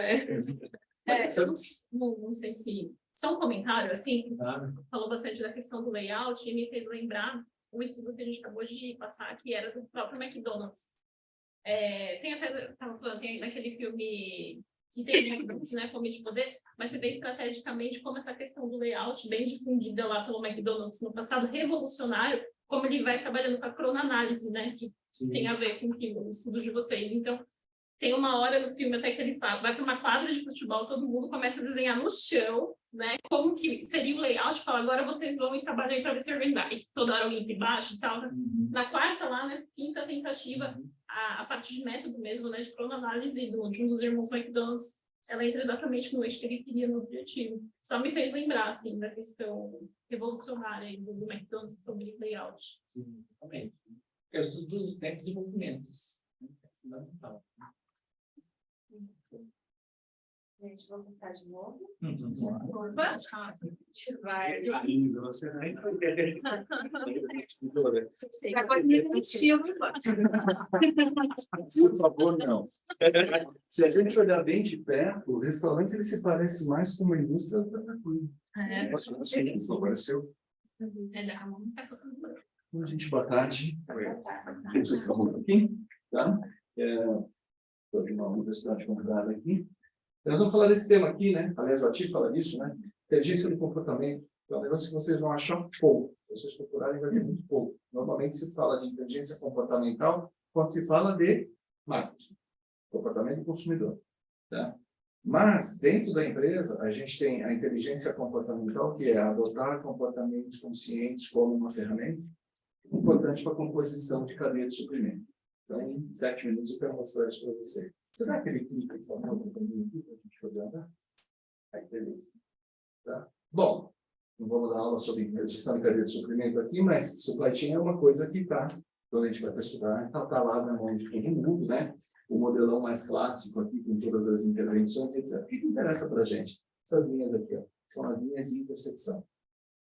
não sei se... Só um comentário, assim, falou bastante da questão do layout e me fez lembrar um estudo que a gente acabou de passar, que era do próprio McDonald's. Tem até, estava falando, tem naquele filme que tem McDonald's, né, Fome de Poder, mas você vê estrategicamente como essa questão do layout, bem difundida lá pelo McDonald's no passado, revolucionário, como ele vai trabalhando com a cronoanálise, né, que tem a ver com o estudo de vocês. Então, tem uma hora no filme até que ele vai para uma quadra de futebol, todo mundo começa a desenhar no chão, né? Como que seria o layout, fala, agora vocês vão e trabalham aí para ver se organizar. E toda hora alguém se baixa e tal. Na quarta lá, né? Quinta tentativa, a parte de método mesmo, né? De cronoanálise de um dos irmãos McDonald's, ela entra exatamente no eixo que ele queria no objetivo. Só me fez lembrar, assim, da questão revolucionária aí do McDonald's sobre layout. Sim, exatamente. É o estudo dos tempos e movimentos. É fundamental. Gente, vamos tentar de novo? Vai. Por favor, não. Se a gente olhar bem de perto, o restaurante ele se parece mais com uma indústria do que outra coisa. Isso apareceu. Bom, gente, boa tarde. Vocês estão muito aqui, tá? Estou de uma universidade convidada aqui. Nós vamos falar desse tema aqui, né? Aliás, o artigo fala disso, né? Inteligência do comportamento. É um negócio que vocês vão achar pouco. Se vocês procurarem, vai ter muito pouco. Normalmente se fala de inteligência comportamental quando se fala de marketing, comportamento do consumidor. Tá? Mas, dentro da empresa, a gente tem a inteligência comportamental, que é adotar comportamentos conscientes como uma ferramenta importante para a composição de cadeia de suprimento. Então, em 7 minutos, eu quero mostrar isso para você. Você dá aquele clique, por favor, para a gente poder andar? Aí, beleza. Tá? Bom, não vamos dar aula sobre gestão de cadeia de suprimento aqui, mas supply chain é uma coisa que está, quando a gente vai estudar, está lá na mão de todo mundo, né? O modelão mais clássico aqui, com todas as intervenções, etc. O que interessa para a gente? Essas linhas aqui, ó, são as linhas de intersecção.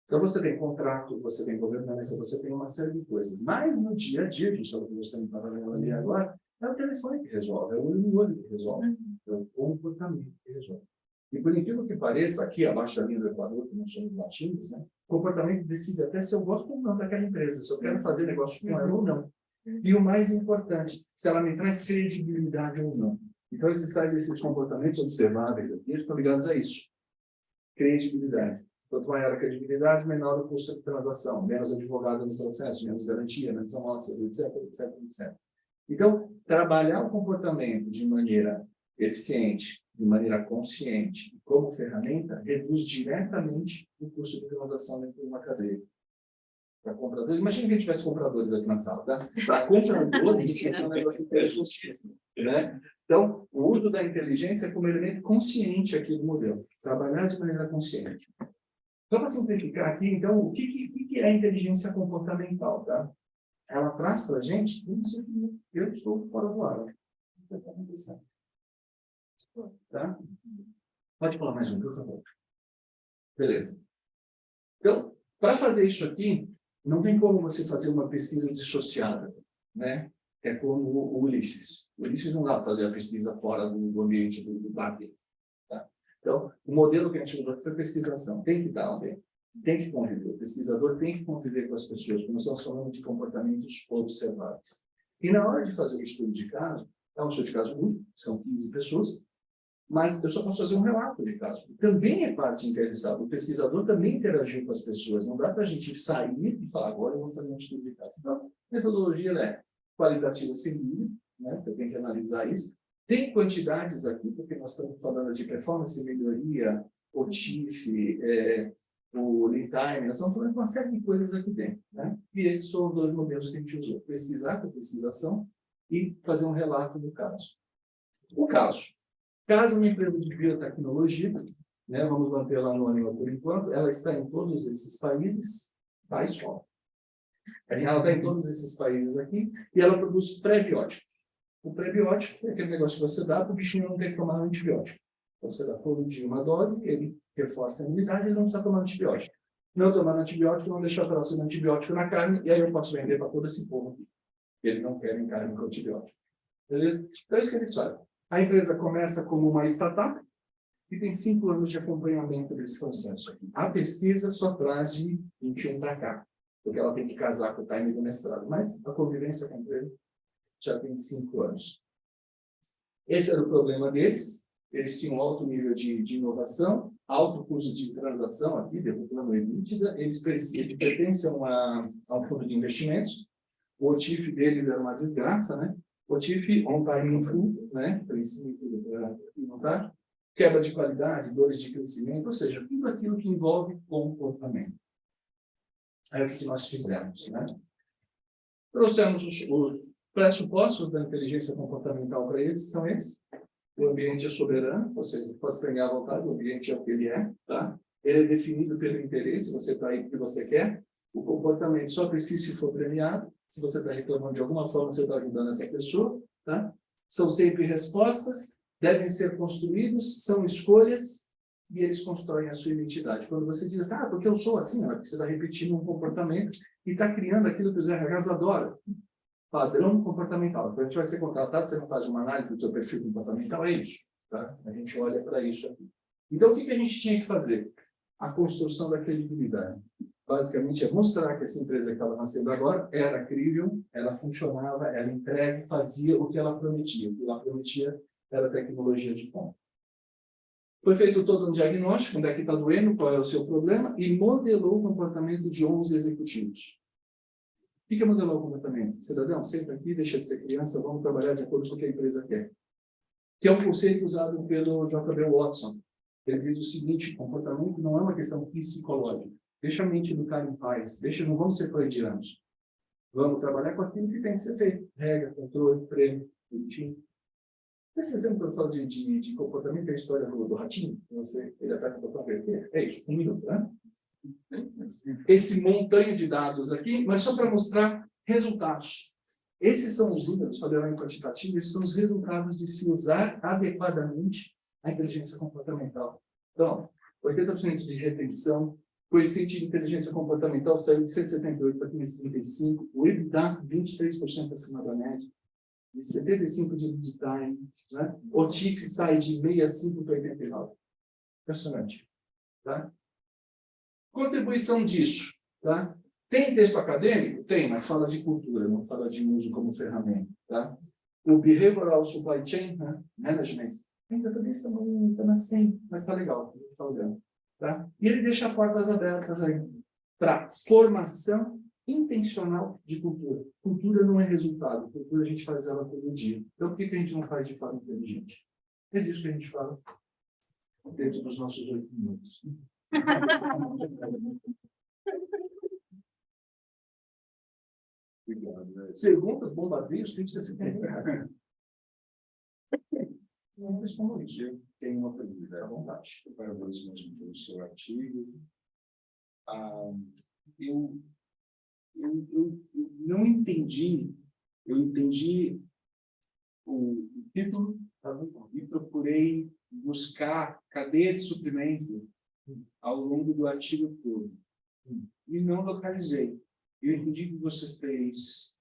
Então, você tem contrato, você tem governança, você tem uma série de coisas. Mas, no dia a dia, a gente estava conversando para ali agora, é o telefone que resolve, é o olho no olho que resolve, é o comportamento que resolve. E por incrível que pareça, aqui abaixo da linha do Equador, que nós somos latinos, né, o comportamento decide até se eu gosto ou não daquela empresa, se eu quero fazer negócio com ela ou não. E o mais importante, se ela me traz credibilidade ou não. Então, esses comportamentos observáveis aqui estão ligados a isso. Credibilidade. Quanto maior a credibilidade, menor o custo de transação, menos advogado no processo, menos garantia, menos amostras, etc, etc, etc. Então, trabalhar o comportamento de maneira eficiente, de maneira consciente, como ferramenta, reduz diretamente o custo de transação dentro de uma cadeia. Para compradores, imagina que a gente tivesse compradores aqui na sala, tá? Para compradores, é um negócio interessantíssimo, né? Então, o uso da inteligência é como elemento consciente aqui do modelo. Trabalhar de maneira consciente. Só para simplificar aqui, então, o que é a inteligência comportamental, tá? Ela traz para a gente, eu estou fora do ar. Tá? Pode falar mais um, por favor. Beleza. Então, para fazer isso aqui, não tem como você fazer uma pesquisa dissociada, né? É como o Ulisses. O Ulisses não dá para fazer a pesquisa fora do ambiente do BAP. Tá? Então, o modelo que a gente usou foi pesquisação. Tem que dar, tem que conviver, o pesquisador tem que conviver com as pessoas, porque nós estamos falando de comportamentos observáveis. E na hora de fazer o estudo de caso, é um estudo de caso único, são 15 pessoas, mas eu só posso fazer um relato de caso. Também é parte interessada, o pesquisador também interagiu com as pessoas, não dá para a gente sair e falar, agora eu vou fazer um estudo de caso. Então, a metodologia é qualitativa seguida, né? Eu tenho que analisar isso. Tem quantidades aqui, porque nós estamos falando de performance, melhoria, o TIF, o lead time, nós estamos falando de uma série de coisas aqui dentro, né? E esses são os dois modelos que a gente usou, pesquisar com a pesquisação e fazer um relato do caso. O caso. Caso uma empresa de biotecnologia, né, vamos manter lá no anônimo por enquanto, ela está em todos esses países, tá, só. Ela está em todos esses países aqui, e ela produz pré-bióticos. O pré-biótico é aquele negócio que você dá para o bichinho não ter que tomar antibiótico. Você dá todo dia uma dose, ele reforça a imunidade e não precisa tomar antibiótico. Não tomar antibiótico, não deixar a próxima antibiótico na carne, e aí eu posso vender para todo esse povo aqui. Eles não querem carne com antibiótico. Beleza? Então é isso que eles fazem. A empresa começa como uma startup e tem 5 anos de acompanhamento desse processo. A pesquisa só traz de 21 para cá, porque ela tem que casar com o time do mestrado. Mas a convivência com a empresa já tem 5 anos. Esse era o problema deles. Eles tinham alto nível de inovação, alto custo de transação aqui, derrubando a EBITDA. Eles pertencem a um fundo de investimentos. O OTIF deles era uma desgraça, né? O OTIF, on time in full, né? Princípio para notar. Quebra de qualidade, dores de crescimento, ou seja, tudo aquilo que envolve comportamento. É o que nós fizemos, né? Trouxemos os pressupostos da inteligência comportamental para eles, são esses. O ambiente é soberano, ou seja, pode pegar à vontade, o ambiente é o que ele é, tá? Ele é definido pelo interesse, você está aí porque você quer. O comportamento só precisa se for premiado. Se você está reclamando de alguma forma, você está ajudando essa pessoa, tá? São sempre respostas, devem ser construídos, são escolhas, e eles constroem a sua identidade. Quando você diz, porque eu sou assim, porque você está repetindo um comportamento e está criando aquilo que os RHs adoram. Padrão comportamental. Quando a gente vai ser contratado, você não faz uma análise do seu perfil comportamental, é isso. Tá? A gente olha para isso aqui. Então, o que a gente tinha que fazer? A construção da credibilidade. Basicamente, é mostrar que essa empresa que estava nascendo agora era crível, ela funcionava, ela entrega, fazia o que ela prometia. O que ela prometia era tecnologia de ponta. Foi feito todo um diagnóstico, onde é que está doendo, qual é o seu problema, e modelou o comportamento de 11 executivos. O que é modelar o comportamento? Cidadão, senta aqui, deixa de ser criança, vamos trabalhar de acordo com o que a empresa quer. Que é um conceito usado pelo J.B. Watson. Ele diz o seguinte, comportamento não é uma questão psicológica. Deixa a mente do cara em paz, não vamos ser freudianos. Vamos trabalhar com aquilo que tem que ser feito. Regra, controle, prêmio, bonitinho. Esse exemplo que eu falo de comportamento é a história do ratinho. Ele ataca o botão vermelho. É isso, 1 minuto, né? Esse montanha de dados aqui, mas só para mostrar resultados. Esses são os números, falando em quantitativo, esses são os resultados de se usar adequadamente a inteligência comportamental. Então, 80% de retenção, coeficiente de inteligência comportamental saiu de 178 para 535, o EBITDA 23% acima da média, de 75 de lead time, né? O TIF sai de 65 para 89. Impressionante. Tá? Contribuição disso, tá? Tem texto acadêmico? Tem, mas fala de cultura, não fala de uso como ferramenta, tá? O Behavioral Supply Chain, né? Management, ainda também está nascendo, mas está legal, a gente está olhando, tá? E ele deixa portas abertas aí para formação intencional de cultura. Cultura não é resultado, cultura a gente faz ela todo dia. Então, por que a gente não faz de forma inteligente? É disso que a gente fala dentro dos nossos 8 minutos. Obrigado. Perguntas, bombardeios, tem que ser feito. Não respondo isso. Eu tenho uma pergunta, à vontade. Parabéns mesmo pelo seu artigo. Eu não entendi. Eu entendi o título e procurei buscar cadeia de suprimento ao longo do artigo todo. E não localizei. Eu entendi que você fez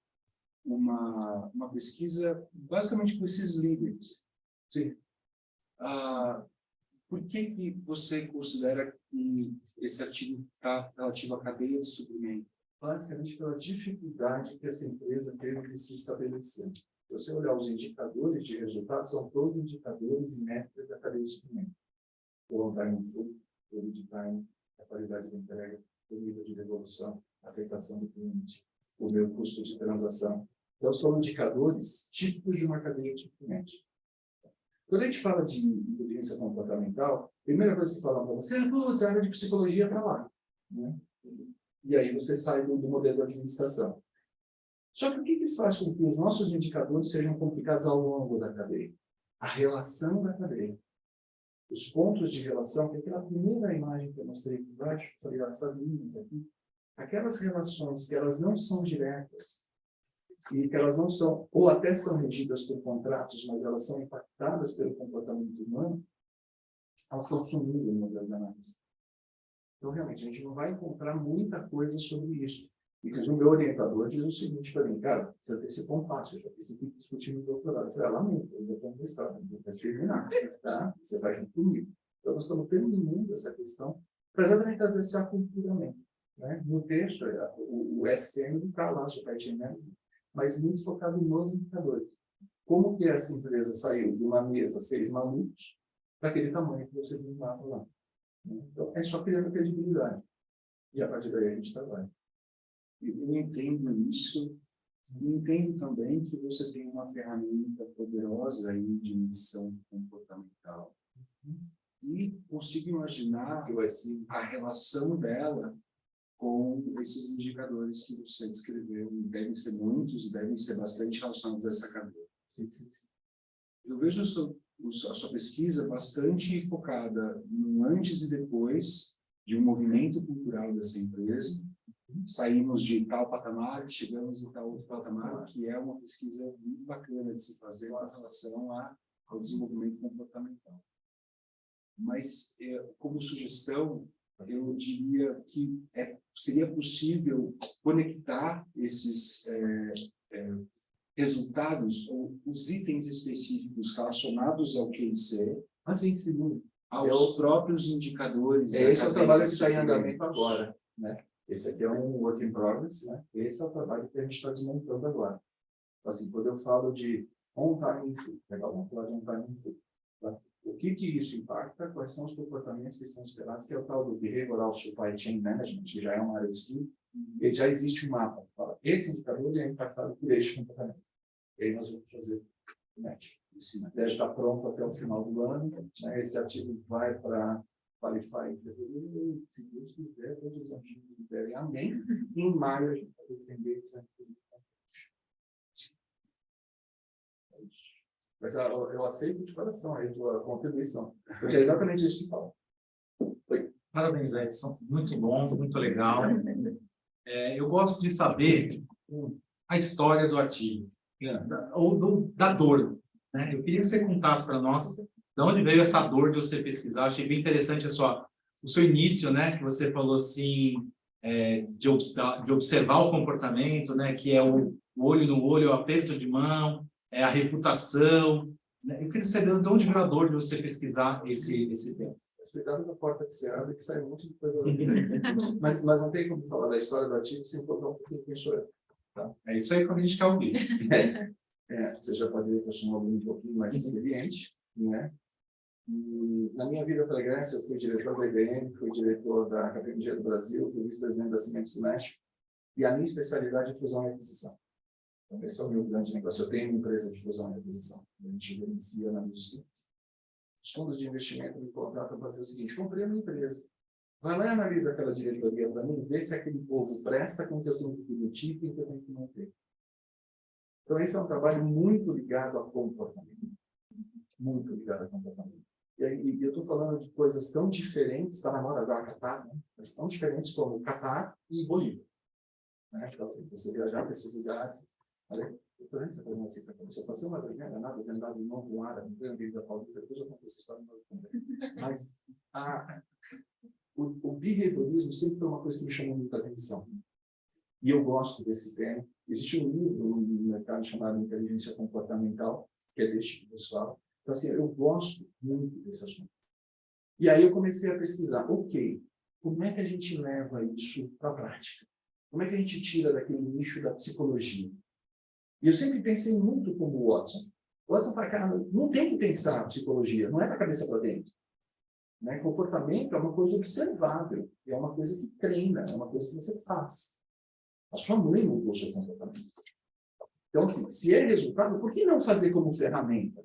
uma pesquisa basicamente com esses líderes. Sim. por que você considera que esse artigo está relativo à cadeia de suprimento? Basicamente pela dificuldade que essa empresa teve de se estabelecer. Se você olhar os indicadores de resultados, são todos indicadores e métricas da cadeia de suprimento. O on-time food, o lead time, a qualidade da entrega, o nível de devolução, a aceitação do cliente, o meu custo de transação. Então, são indicadores típicos de uma cadeia de suprimento. Quando a gente fala de inteligência comportamental, a primeira coisa que falam para você é, putz, a área de psicologia está lá. Né? E aí você sai do modelo de administração. Só que o que faz com que os nossos indicadores sejam complicados ao longo da cadeia? A relação da cadeia. Os pontos de relação, que é aquela primeira imagem que eu mostrei aqui embaixo, eu falei, essas linhas aqui, aquelas relações que elas não são diretas, e que elas não são, ou até são regidas por contratos, mas elas são impactadas pelo comportamento humano, elas são sumindo no modelo de análise. Então, realmente, a gente não vai encontrar muita coisa sobre isso. Inclusive, o meu orientador diz o seguinte para mim, cara, você antecipou um passo, eu já disse que discutir no doutorado. Eu falei, lamento, eu já estou no mestrado, eu vou terminar, tá? Você vai junto comigo. Então, nós estamos terminando essa questão para exatamente fazer esse aculturamento. Né? No texto, o SCM está lá, Supply Chain Management, mas muito focado nos indicadores. Como que essa empresa saiu de uma mesa 6 malucos para aquele tamanho que você viu lá. Então, é só criando credibilidade. E a partir daí a gente trabalha. Eu entendo isso. E entendo também que você tem uma ferramenta poderosa aí de medição comportamental. E consigo imaginar a relação dela com esses indicadores que você descreveu. Devem ser muitos, devem ser bastante relacionados a essa cadeia. Sim. Eu vejo a sua pesquisa bastante focada no antes e depois de um movimento cultural dessa empresa. Saímos de tal patamar, chegamos em tal outro patamar, que é uma pesquisa muito bacana de se fazer com relação ao desenvolvimento comportamental. Mas, como sugestão, eu diria que seria possível conectar esses resultados ou os itens específicos relacionados ao QIC aos próprios indicadores. Esse é o trabalho que está em andamento agora. Né? Esse aqui é um work in progress. Né? Esse é o trabalho que a gente está desmontando agora. Assim, quando eu falo de on-time input, vamos falar de on-time input. Tá? O que isso impacta? Quais são os comportamentos que são esperados? Que é o tal do Behavioral Supply Chain Management, que já é uma área de estudo. E já existe um mapa. Fala, esse indicador é impactado por este comportamento. E aí nós vamos fazer o match. Deve estar pronto até o final do ano. Né? Esse artigo vai para Qualify em fevereiro. Se Deus quiser, todos os artigos quiserem. Amém. E em maio a gente vai defender esse artigo. Mas eu aceito de coração a tua contribuição. Porque é exatamente isso que fala. Parabéns, Edson. Muito bom, muito legal. Eu gosto de saber a história do artigo, ou da dor. Né? Eu queria que você contasse para nós de onde veio essa dor de você pesquisar. Eu achei bem interessante o seu início, né? Que você falou assim, de observar o comportamento, né? Que é o olho no olho, o aperto de mão, a reputação. Né? Eu queria saber de onde veio a dor de você pesquisar esse tema. Cuidado da porta que você abre, que sai um monte de coisa. Mas não tem como falar da história do artigo sem colocar um pouquinho quem sou eu. Tá? É isso aí que a gente quer ouvir. Você já pode ver que eu sou um pouquinho mais experiente, né? E na minha vida pregressa, eu fui diretor da IBM, fui diretor da Academia do Brasil, fui vice-presidente da Cimentos do México, e a minha especialidade é fusão e aquisição. Então, esse é o meu grande negócio. Eu tenho uma empresa de fusão e aquisição. A gente gerencia na minha Os fundos de investimento me contratam para dizer o seguinte: comprei uma empresa. Vai lá e analisa aquela diretoria para mim, vê se aquele povo presta com o que eu tenho que demitir e o que eu tenho que manter. Então, esse é um trabalho muito ligado a comportamento. Muito ligado a comportamento. E eu estou falando de coisas tão diferentes, está na moda agora Catar, né? Mas tão diferentes como Catar e Bolívia. Né? Então, você viajar para esses lugares. Olha, você passou uma vergonha nada, de andar de mão com árabe, não tenho da Paulista, depois eu conto essa história no meu. Mas o behaviorismo sempre foi uma coisa que me chamou muita atenção. E eu gosto desse tema. Existe um livro no mercado chamado Inteligência Comportamental, que é deste pessoal. Então, assim, eu gosto muito desse assunto. E aí eu comecei a pesquisar, ok, como é que a gente leva isso para a prática? Como é que a gente tira daquele nicho da psicologia? E eu sempre pensei muito como o Watson. O Watson fala, cara, não tem que pensar psicologia, não é da cabeça para dentro. Né? Comportamento é uma coisa observável, é uma coisa que treina, é uma coisa que você faz. A sua mãe mudou o seu comportamento. Então, assim, se é resultado, por que não fazer como ferramenta?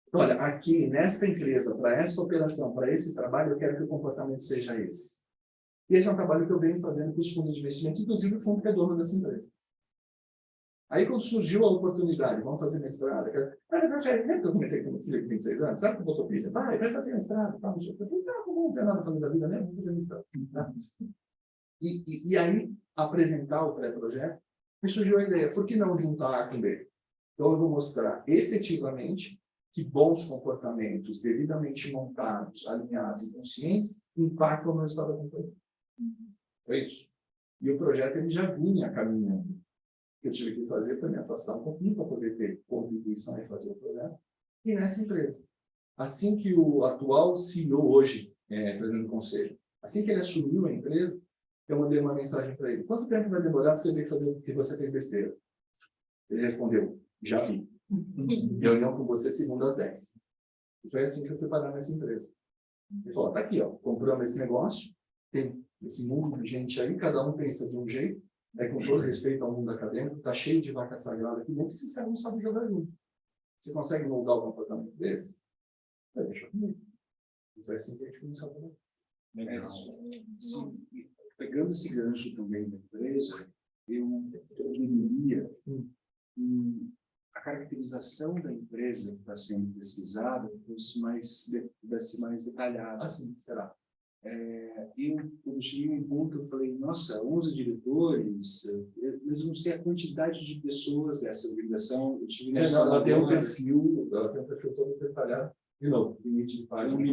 Então, olha, aqui, nesta empresa, para essa operação, para esse trabalho, eu quero que o comportamento seja esse. E esse é um trabalho que eu venho fazendo com os fundos de investimento, inclusive o fundo que é dono dessa empresa. Aí, quando surgiu a oportunidade, vamos fazer mestrado, lembra que eu comentei com o meu filho que tem 6 anos? Sabe que botou pilha? Vai fazer mestrado. Tá, não tem nada fazer da vida mesmo, vamos fazer mestrado. Tá? E aí, apresentar o pré-projeto, me surgiu a ideia, por que não juntar A com B? Então, eu vou mostrar efetivamente que bons comportamentos, devidamente montados, alinhados e conscientes, impactam o meu estado da companhia. Foi isso. E o projeto ele já vinha caminhando. O que eu tive que fazer foi me afastar um pouquinho para poder ter contribuição e fazer o projeto. E nessa empresa. Assim que o atual CEO hoje, presidente do conselho, assim que ele assumiu a empresa, eu mandei uma mensagem para ele. Quanto tempo vai demorar para você ver que você fez besteira? Ele respondeu, já vi. Reunião com você segunda às 10. E foi assim que eu fui parar nessa empresa. Ele falou, tá aqui, ó, compramos esse negócio, tem esse mundo de gente aí, cada um pensa de um jeito, com todo respeito ao mundo acadêmico, está cheio de vaca sagrada aqui dentro, você não sabe jogar junto. Você consegue moldar o comportamento deles? Vai deixar comigo. E foi assim que a gente começou a trabalhar. Sim. Pegando esse gancho também da empresa, eu diria que a caracterização da empresa que está sendo pesquisada fosse mais detalhada. Assim, será? Quando cheguei em um ponto, eu falei, nossa, 11 diretores, mas eu não sei a quantidade de pessoas dessa organização. Ela tem um perfil todo detalhado. De novo, limite de páginas.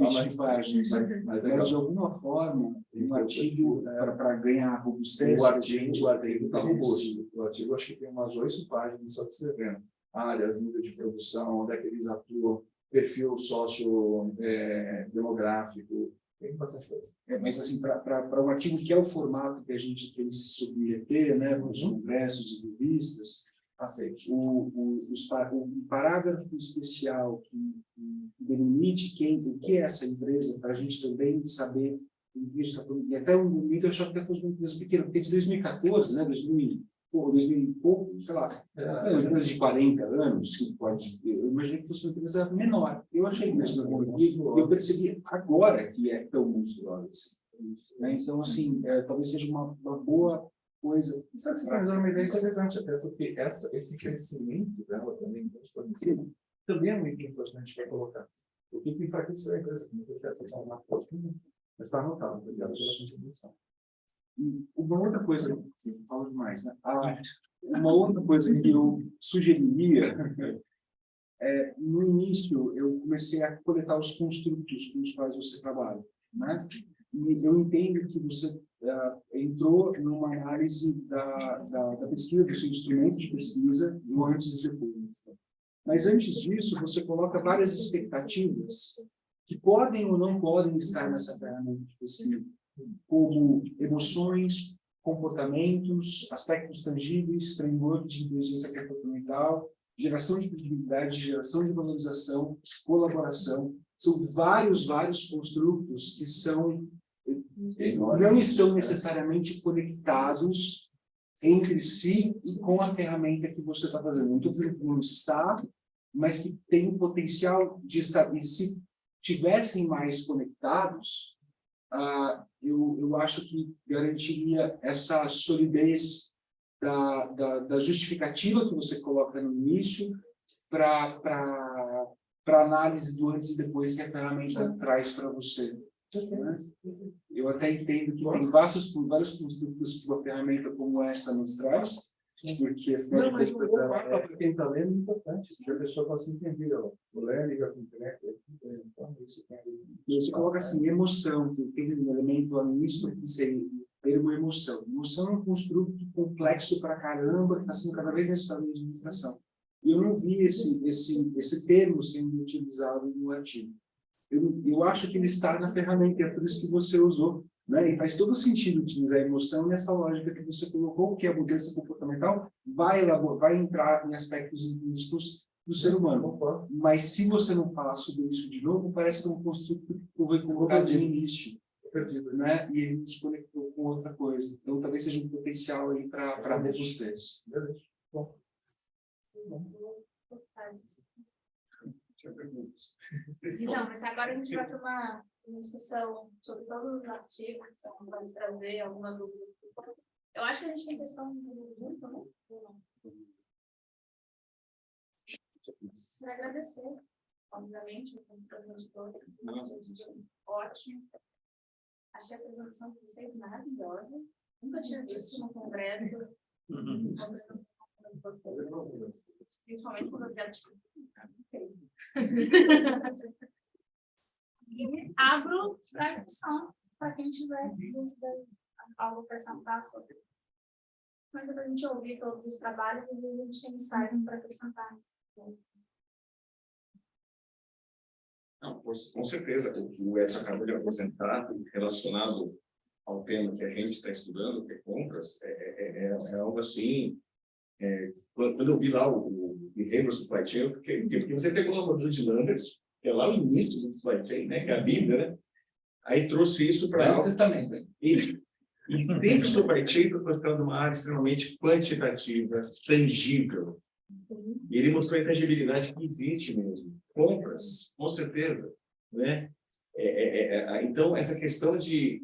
Mas de alguma forma, um artigo para ganhar robustez. O artigo está robusto. O artigo acho que tem umas 8 páginas só descrevendo áreas, nível de produção, onde é que eles atuam, perfil sociodemográfico, tem bastante coisa. Mas assim, para um artigo que é o formato que a gente fez sobre ET, né, nos congressos e revistas, aceite. O parágrafo especial que delimite o que é essa empresa, para a gente também saber, e até um momento eu achava que fosse uma empresa pequena, porque de 2014, né, 2000 e pouco, sei lá, uma empresa de 40 anos, que eu imaginei que fosse uma empresa menor. Eu achei mesmo, eu percebi agora que é tão monstruosa assim. Então, assim, talvez seja uma boa coisa. Sabe que você está dando uma ideia interessante, até porque esse crescimento dela também, também é muito importante para colocar. O que enfraqueceu a empresa, como você aceitar uma coisa, mas está anotado, obrigado pela contribuição. Uma outra coisa, eu falo demais, né? Uma outra coisa que eu sugeriria, no início, eu comecei a coletar os construtos com os quais você trabalha, né? E eu entendo que você entrou numa análise da pesquisa, do seu instrumento de pesquisa, do antes e depois. Mas antes disso, você coloca várias expectativas que podem ou não podem estar nessa ferramenta de pesquisa, como emoções, comportamentos, aspectos tangíveis, framework de inteligência comportamental, geração de credibilidade, geração de valorização, colaboração. São vários construtos que não estão necessariamente conectados entre si e com a ferramenta que você está fazendo. Não estou dizendo que não está, mas que tem o potencial de estar. E se tivessem mais conectados, eu acho que garantiria essa solidez da justificativa que você coloca no início para análise do antes e depois que a ferramenta traz para você. Né? Eu até entendo que tem vários construtos que uma ferramenta como essa nos traz, porque não, mas para quem está lendo é importante, porque a pessoa possa entender, o ler liga com o então isso tem. E você coloca assim, emoção, que tem um elemento lá no início, que seria termo emoção. Emoção é um construto complexo para caramba, que está sendo cada vez mais estudado na administração. E eu não vi esse termo sendo utilizado no artigo. eu acho que ele está na ferramenta, é por isso que você usou, né? E faz todo sentido utilizar a emoção nessa lógica que você colocou, que a mudança comportamental vai entrar em aspectos intrínsecos do ser humano. Mas se você não falar sobre isso de novo, parece que é um construto que foi colocado de início, né? E ele nos conectou com outra coisa. Então, talvez seja um potencial aí para vocês. Então, mas agora a gente vai ter uma discussão sobre todos os artigos, então pode trazer alguma dúvida. Eu acho que a gente tem questão de dúvida, né? Quero agradecer, obviamente, os todos. Ótimo. Achei a apresentação de vocês maravilhosa. Nunca tinha visto no congresso. Principalmente quando eu viajo. E abro para a discussão, para quem tiver dúvidas, algo para acrescentar sobre. Mas para a gente ouvir todos os trabalhos e a gente tem insight para acrescentar. Não, com certeza, o que o Edson acabou de apresentar, relacionado ao tema que a gente está estudando, que é compras, é algo assim. Quando eu vi lá o Behavioral Supply Chain, eu fiquei, porque você pegou o modelo de Lambert, que é lá o início do Supply Chain, né, que é a Bíblia, né? Aí trouxe isso para o Testamento. Né? E sempre o Supply Chain foi considerado uma área extremamente quantitativa, tangível. E ele mostrou a intangibilidade que existe mesmo. Compras, com certeza. Né? Então, essa questão de...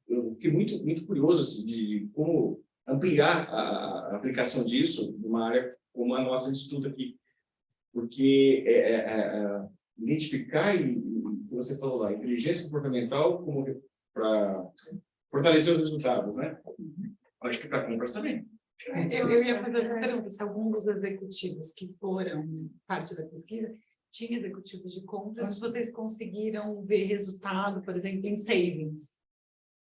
eu fiquei muito curioso assim, de como ampliar a aplicação disso numa área como a nossa estuda aqui. Porque identificar, e você falou lá, inteligência comportamental como para fortalecer os resultados, né? Acho que para compras também. Eu ia fazer a pergunta, se algum dos executivos que foram parte da pesquisa tinha executivos de compras, vocês conseguiram ver resultado, por exemplo, em savings,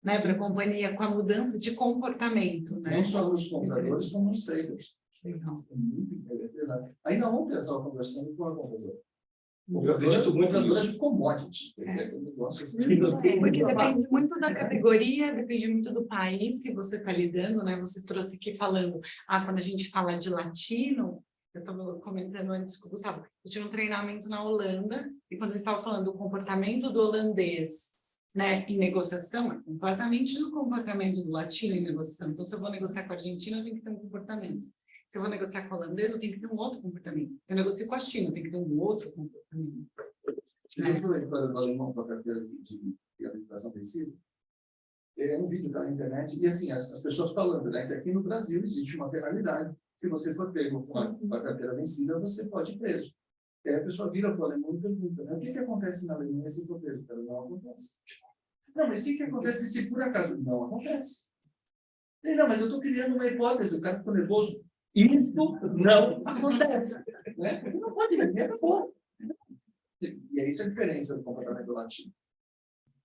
né, para a companhia, com a mudança de comportamento, né? Não só nos compradores, como nos traders. Legal. Muito interessante. Ainda ontem eu estava conversando com uma compradora. Eu acredito muito de commodity, quer dizer, um negócio assim. Porque depende muito da categoria, depende muito do país que você está lidando, né? Você trouxe aqui falando, quando a gente fala de latino, eu estava comentando antes com o Gustavo, eu tive um treinamento na Holanda, e quando eles estavam falando do comportamento do holandês, né, em negociação, é completamente do comportamento do latino em negociação. Então, se eu vou negociar com a Argentina, eu tenho que ter um comportamento. Se eu vou negociar com o holandês, eu tenho que ter um outro comportamento. Eu negocio com a China, eu tenho que ter um outro comportamento. Você viu a história do alemão com a carteira de habilitação vencida? É um vídeo da internet, e assim, as pessoas falando, né, que aqui no Brasil existe uma penalidade. Se você for pego com a carteira vencida, você pode ir preso. E aí a pessoa vira para o alemão e pergunta, né, o que acontece na Alemanha se for preso? Não acontece. Não, mas o que acontece se por acaso? Não acontece. Não, mas eu estou criando uma hipótese, o cara ficou nervoso. Isso não acontece. Né? Não pode ver, acabou. E é isso a diferença do comportamento latino.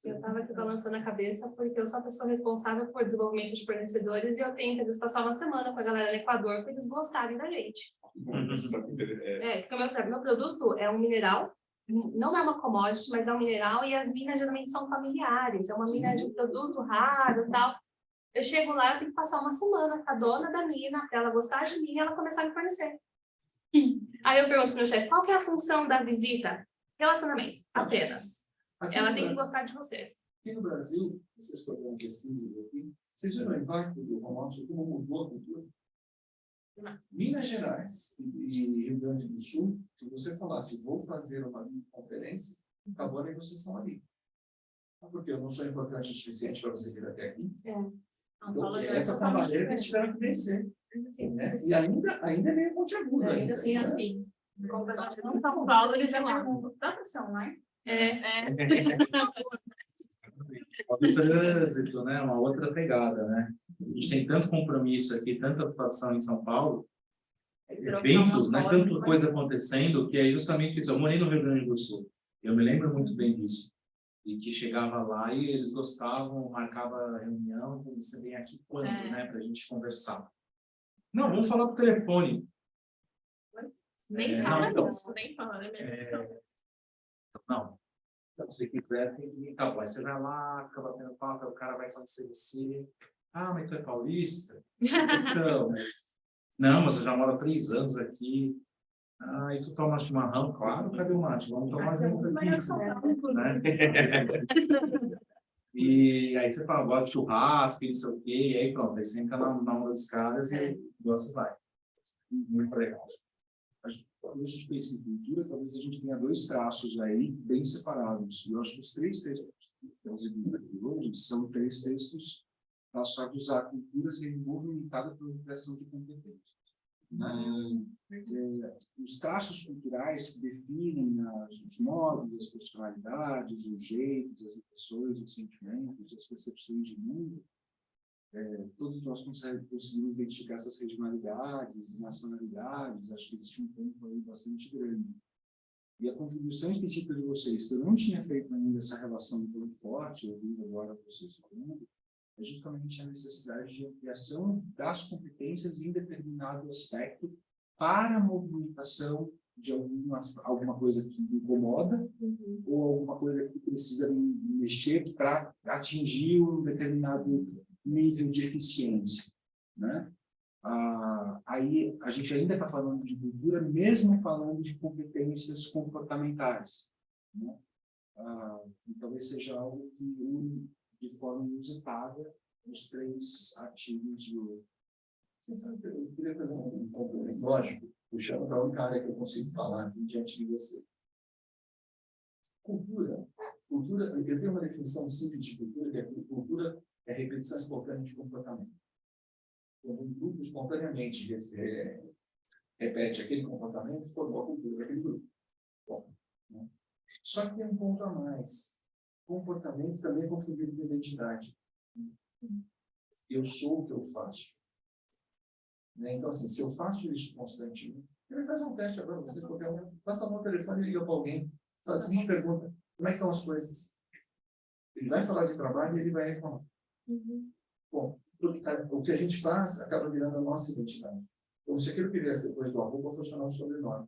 Eu estava aqui balançando a cabeça porque eu sou a pessoa responsável por desenvolvimento de fornecedores e eu tenho que passar uma semana com a galera do Equador para eles gostarem da gente. Porque o meu produto é um mineral, não é uma commodity, mas é um mineral e as minas geralmente são familiares, é uma mina de um produto raro e tal. Eu chego lá, eu tenho que passar uma semana com a dona da mina para ela gostar de mim e ela começar a me fornecer. Aí eu pergunto para o meu chefe, qual que é a função da visita? Relacionamento, apenas. Ela tem que gostar de você. Aqui no Brasil, vocês fizeram pesquisas aqui, vocês viram o impacto do home office, como mudou a cultura? Minas Gerais e Rio Grande do Sul, se você falasse, vou fazer uma conferência, acabou a negociação ali. Porque eu não sou importante o suficiente para você vir até aqui. Então, essa foi a maneira que eles tiveram que vencer. Né? E ainda é meio pontiaguda. Ainda assim, assim. Em São Paulo, ele já tem tanta ação, né? O trânsito, né? Uma outra pegada, né? A gente tem tanto compromisso aqui, tanta ocupação em São Paulo, eventos, né? Tanta coisa acontecendo, que é justamente isso. Eu morei no Rio Grande do Sul. Eu me lembro muito bem disso. De que chegava lá e eles gostavam, marcava reunião, você vem aqui quando, né? Para a gente conversar. Não, vamos falar por telefone. Nem fala isso, nem fala, né? Não, Então, se quiser, tem que... Tá bom, aí você vai lá, fica batendo papo, o cara vai conhecer você. Ah, mas tu é paulista? Então, mas... Não, mas eu já moro há 3 anos aqui. Ah, e tu toma chimarrão? Claro, cadê o mate? Vamos tomar junto aqui. Né? E aí você fala, gosta de churrasco, não sei o quê, e aí pronto, aí você entra na onda dos caras e o negócio vai. Muito legal. Quando a gente pensa em cultura, talvez a gente tenha 2 traços aí bem separados. Eu acho que os 3 textos que estamos exibindo aqui hoje são 3 textos relacionados à cultura sendo movimentada pela criação de competências. Os traços culturais que definem os modos, as personalidades, os jeitos, as impressões, os sentimentos, as percepções de mundo, todos nós conseguimos identificar essas regionalidades, nacionalidades, acho que existe um campo aí bastante grande. E a contribuição específica de vocês, que eu não tinha feito ainda essa relação tão forte, ouvindo agora vocês falando, é justamente a necessidade de ampliação das competências em determinado aspecto para a movimentação de alguma coisa que incomoda ou alguma coisa que precisa mexer para atingir um determinado nível de eficiência, né? Aí a gente ainda está falando de cultura, mesmo falando de competências comportamentais, né? E talvez seja algo que une de forma inusitada os 3 artigos de hoje. Você sabe que eu queria fazer um complemento lógico, puxando para uma área que eu consigo falar aqui diante de você. Cultura, eu tenho uma definição simples de cultura, que é cultura é repetição espontânea de comportamento. Quando um grupo espontaneamente repete aquele comportamento, formou a cultura daquele grupo. Bom, né? Só que tem um ponto a mais. Comportamento também é confundido com identidade. Eu sou o que eu faço. Né? Então, assim, se eu faço isso constantemente, eu vou fazer um teste agora, você qualquer um, passa a mão no telefone e liga para alguém, faz a seguinte pergunta: como é que estão as coisas? Ele vai falar de trabalho e ele vai reclamar. Bom, o que a gente faz acaba virando a nossa identidade. Como se aquilo que viesse depois do arroba fosse o nosso sobrenome.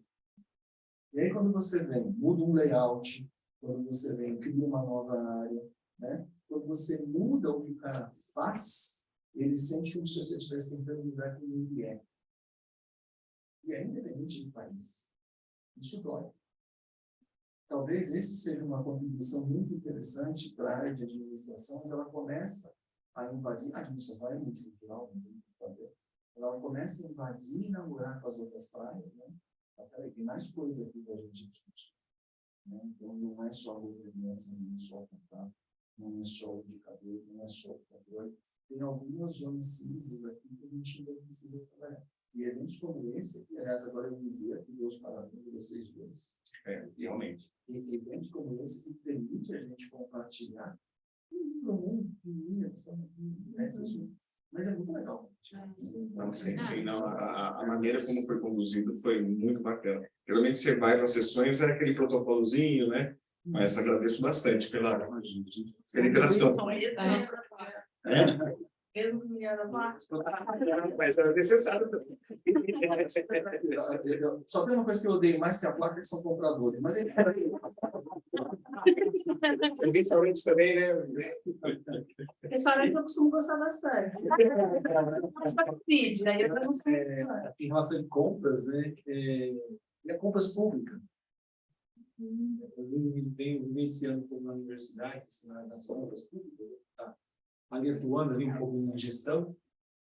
E aí, quando você vem, muda um layout, quando você vem, cria uma nova área, né? Quando você muda o que o cara faz, ele sente como se você estivesse tentando mudar como ele é. E é independente do país. Isso dói. Talvez esse seja uma contribuição muito interessante para a área de administração, onde ela começa a invadir, a administração é muito cultural, ela começa a invadir e namorar com as outras praias, né? Peraí, tem mais coisa aqui para a gente discutir. Né? Então, não é só a governança, não é só o contato, não é só o indicador, não é só o controle. Tem algumas zonas cinzas aqui que a gente ainda precisa trabalhar. E eventos como esse, que aliás agora eu me vi aqui, Deus parabéns de vocês dois. Realmente. E eventos como esse que permite a gente compartilhar no mundo pequenininho, mas é muito legal. Não, sim, não, a maneira como foi conduzido foi muito bacana. Geralmente você vai nas sessões, é aquele protocolozinho, né? Mas agradeço bastante pela interação. Mesmo com milhão da parte. Mas era necessário também. Só tem uma coisa que eu odeio mais que a placa, que são compradores. Mas Tem restaurantes também, né? Restaurante eu costumo gostar bastante. Feed, aí eu não sei. Em relação a compras, né? É compras públicas. Eu venho vivenciando na universidade, nas compras públicas, tá? Ali atuando ali um pouco na gestão,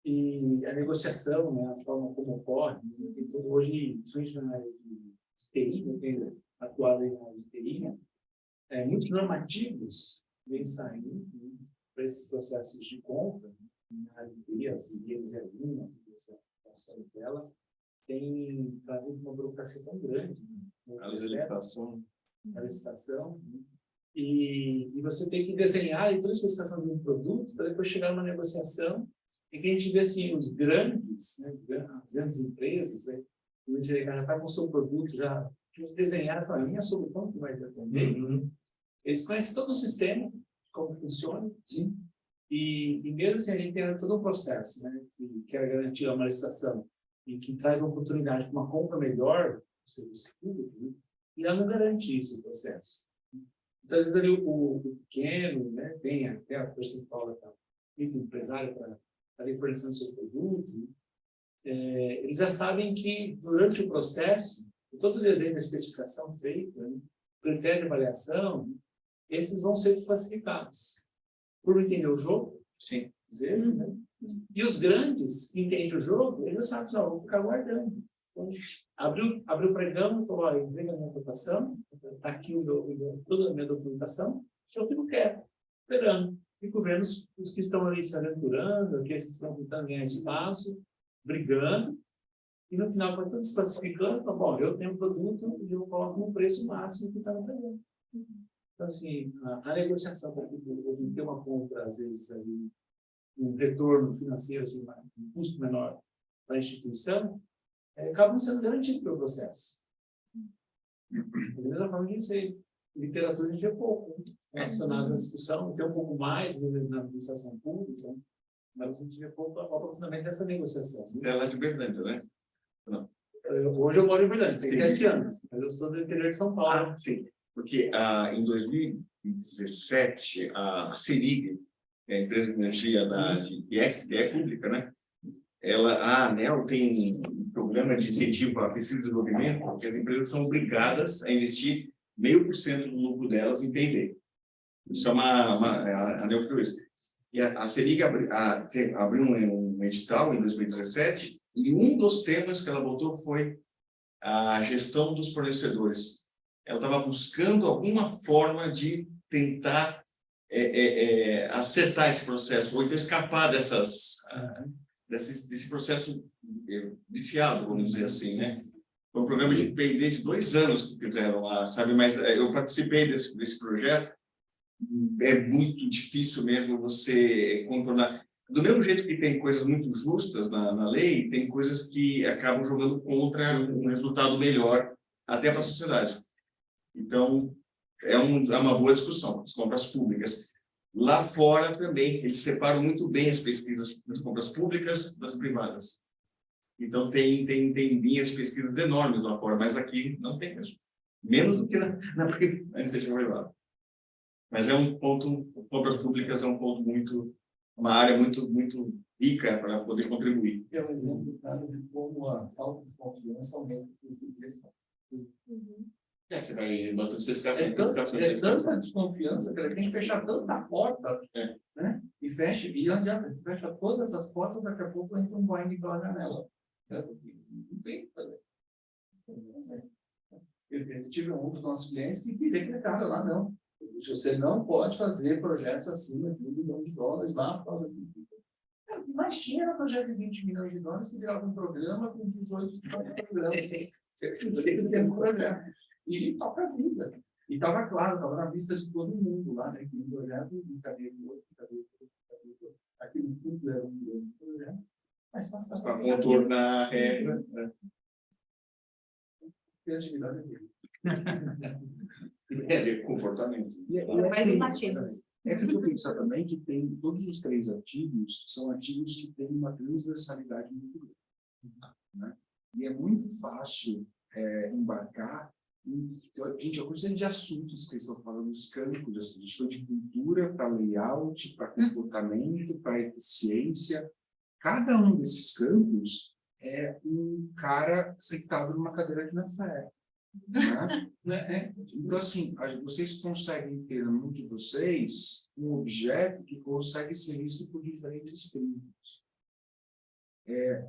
e a negociação, né, a forma como ocorre, hoje, principalmente na área de TI, eu tenho atuado na área de TI, né, muitos normativos vêm saindo, né, para esses processos de compra, na área de TI, as IEs e as ações dela, tem trazido uma burocracia tão grande. Né, a licitação. Né, e você tem que desenhar toda a especificação de um produto para depois chegar numa negociação em que a gente vê assim, os grandes, né, as grandes empresas, né, o já está com o seu produto já desenhado para mim, sobre como que vai depender. Eles conhecem todo o sistema, como funciona, sim, e mesmo assim a gente tem todo um processo, né, que quer garantir uma licitação e que traz uma oportunidade para uma compra melhor do serviço público, né, e ela não garante isso, o processo. Então, às vezes, ali o pequeno, né, tem até a percentual da empresária para fornecendo seu produto, eles já sabem que, durante o processo, todo o desenho da especificação feita, né, critério de avaliação, esses vão ser desclassificados. Por não entender o jogo, Sim. às vezes, né? E os grandes que entendem o jogo, eles já sabem, vou ficar guardando. Então, abriu o pregão, estou lá, entrega a minha cotação, está aqui toda a minha documentação, eu fico quieto, esperando. Fico vendo os que estão ali se aventurando, aqueles que estão tentando ganhar espaço, brigando, e no final, quando estou desclassificando, então, bom, eu tenho um produto e eu coloco um preço máximo que está no pregão. Então, assim, a negociação para ter uma compra, às vezes, ali, um retorno financeiro, assim, um custo menor para a instituição, acabam sendo garantidos pelo processo. Da mesma forma que isso aí, literatura a gente é pouco relacionada à discussão, tem um pouco mais na administração pública, mas a gente vê pouco o aprofundamento dessa negociação. Você é lá de Berlândia, né? Não. Hoje eu moro em Berlândia, tenho 7 anos, mas eu sou do interior de São Paulo. Sim, porque em 2017, a CERIG, que é a empresa de energia que é pública, né? A ANEEL tem um programa de incentivo para pesquisa e desenvolvimento, que as empresas são obrigadas a investir 0,5% do lucro delas em P&D. Isso é a ANEEL criou isso. E a CERIG abriu um edital em 2017, e um dos temas que ela botou foi a gestão dos fornecedores. Ela estava buscando alguma forma de tentar acertar esse processo, ou então escapar desse processo viciado, vamos dizer assim, né? Foi um programa de P&D de 2 anos que fizeram lá, sabe? Mas eu participei desse projeto. É muito difícil mesmo você contornar. Do mesmo jeito que tem coisas muito justas na lei, tem coisas que acabam jogando contra um resultado melhor até para a sociedade. Então, é uma boa discussão, as compras públicas. Lá fora também, eles separam muito bem as pesquisas das compras públicas das privadas. Então, tem linhas de pesquisas enormes lá fora, mas aqui não tem mesmo. Menos do que na iniciativa privada. Mas é um ponto, compras públicas é um ponto uma área muito rica para poder contribuir. É um exemplo claro de como a falta de confiança aumenta o custo de gestão. Você vai botando especificação. É tanta desconfiança que ele tem que fechar tanta porta, né? E fecha, e adianta, fecha todas as portas, daqui a pouco entra um Boeing pela janela. Não tem o que fazer. Eu tive um dos nossos clientes que decretaram lá, não. Você não pode fazer projetos acima de $1 milhão lá fora. Mas tinha um projeto de $20 milhões que virava um programa com 18 programas. Você tem um projeto. E toca a vida. E estava claro, estava na vista de todo mundo lá, né? Que um projeto, cadê o outro, cadê o outro. Aquilo tudo era um grande projeto. Mas passava. Para contornar a regra. Criatividade dele. Comportamento. É que eu estou pensando também que tem todos os 3 artigos, são artigos que têm uma transversalidade muito grande. Né? E é muito fácil embarcar gente, a quantidade de assuntos que eles estão falando, os campos de assuntos, a gente foi de cultura para layout, para comportamento, para eficiência. Cada um desses campos é um cara sentado numa cadeira de café. Né? Então, assim, vocês conseguem ter na mente de vocês um objeto que consegue ser visto por diferentes prismas.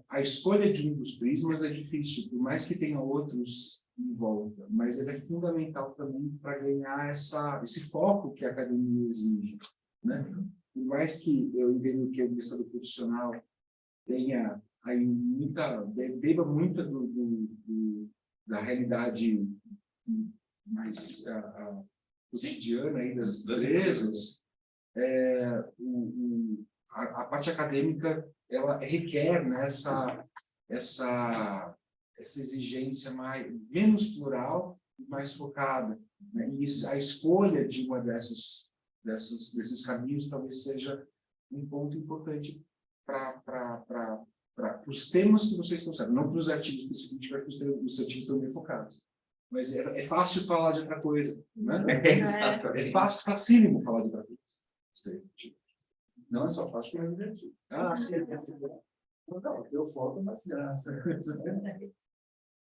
A escolha de um dos prismas é difícil, por mais que tenha outros em volta, mas ele é fundamental também para ganhar esse foco que a academia exige. Né? Por mais que eu entendo que a universidade profissional tenha aí beba muito da realidade mais cotidiana aí das empresas, a parte acadêmica ela requer, né, essa exigência menos plural e mais focada. Né? E a escolha de uma desses caminhos talvez seja um ponto importante para os temas que vocês estão sabendo, não para os artigos específicos, porque os artigos estão bem focados. Mas é fácil falar de outra coisa, né? Exatamente. É fácil, facílimo falar de outra coisa. Não é só fácil, como é divertido. Sim. Não, teu foco é mais graça.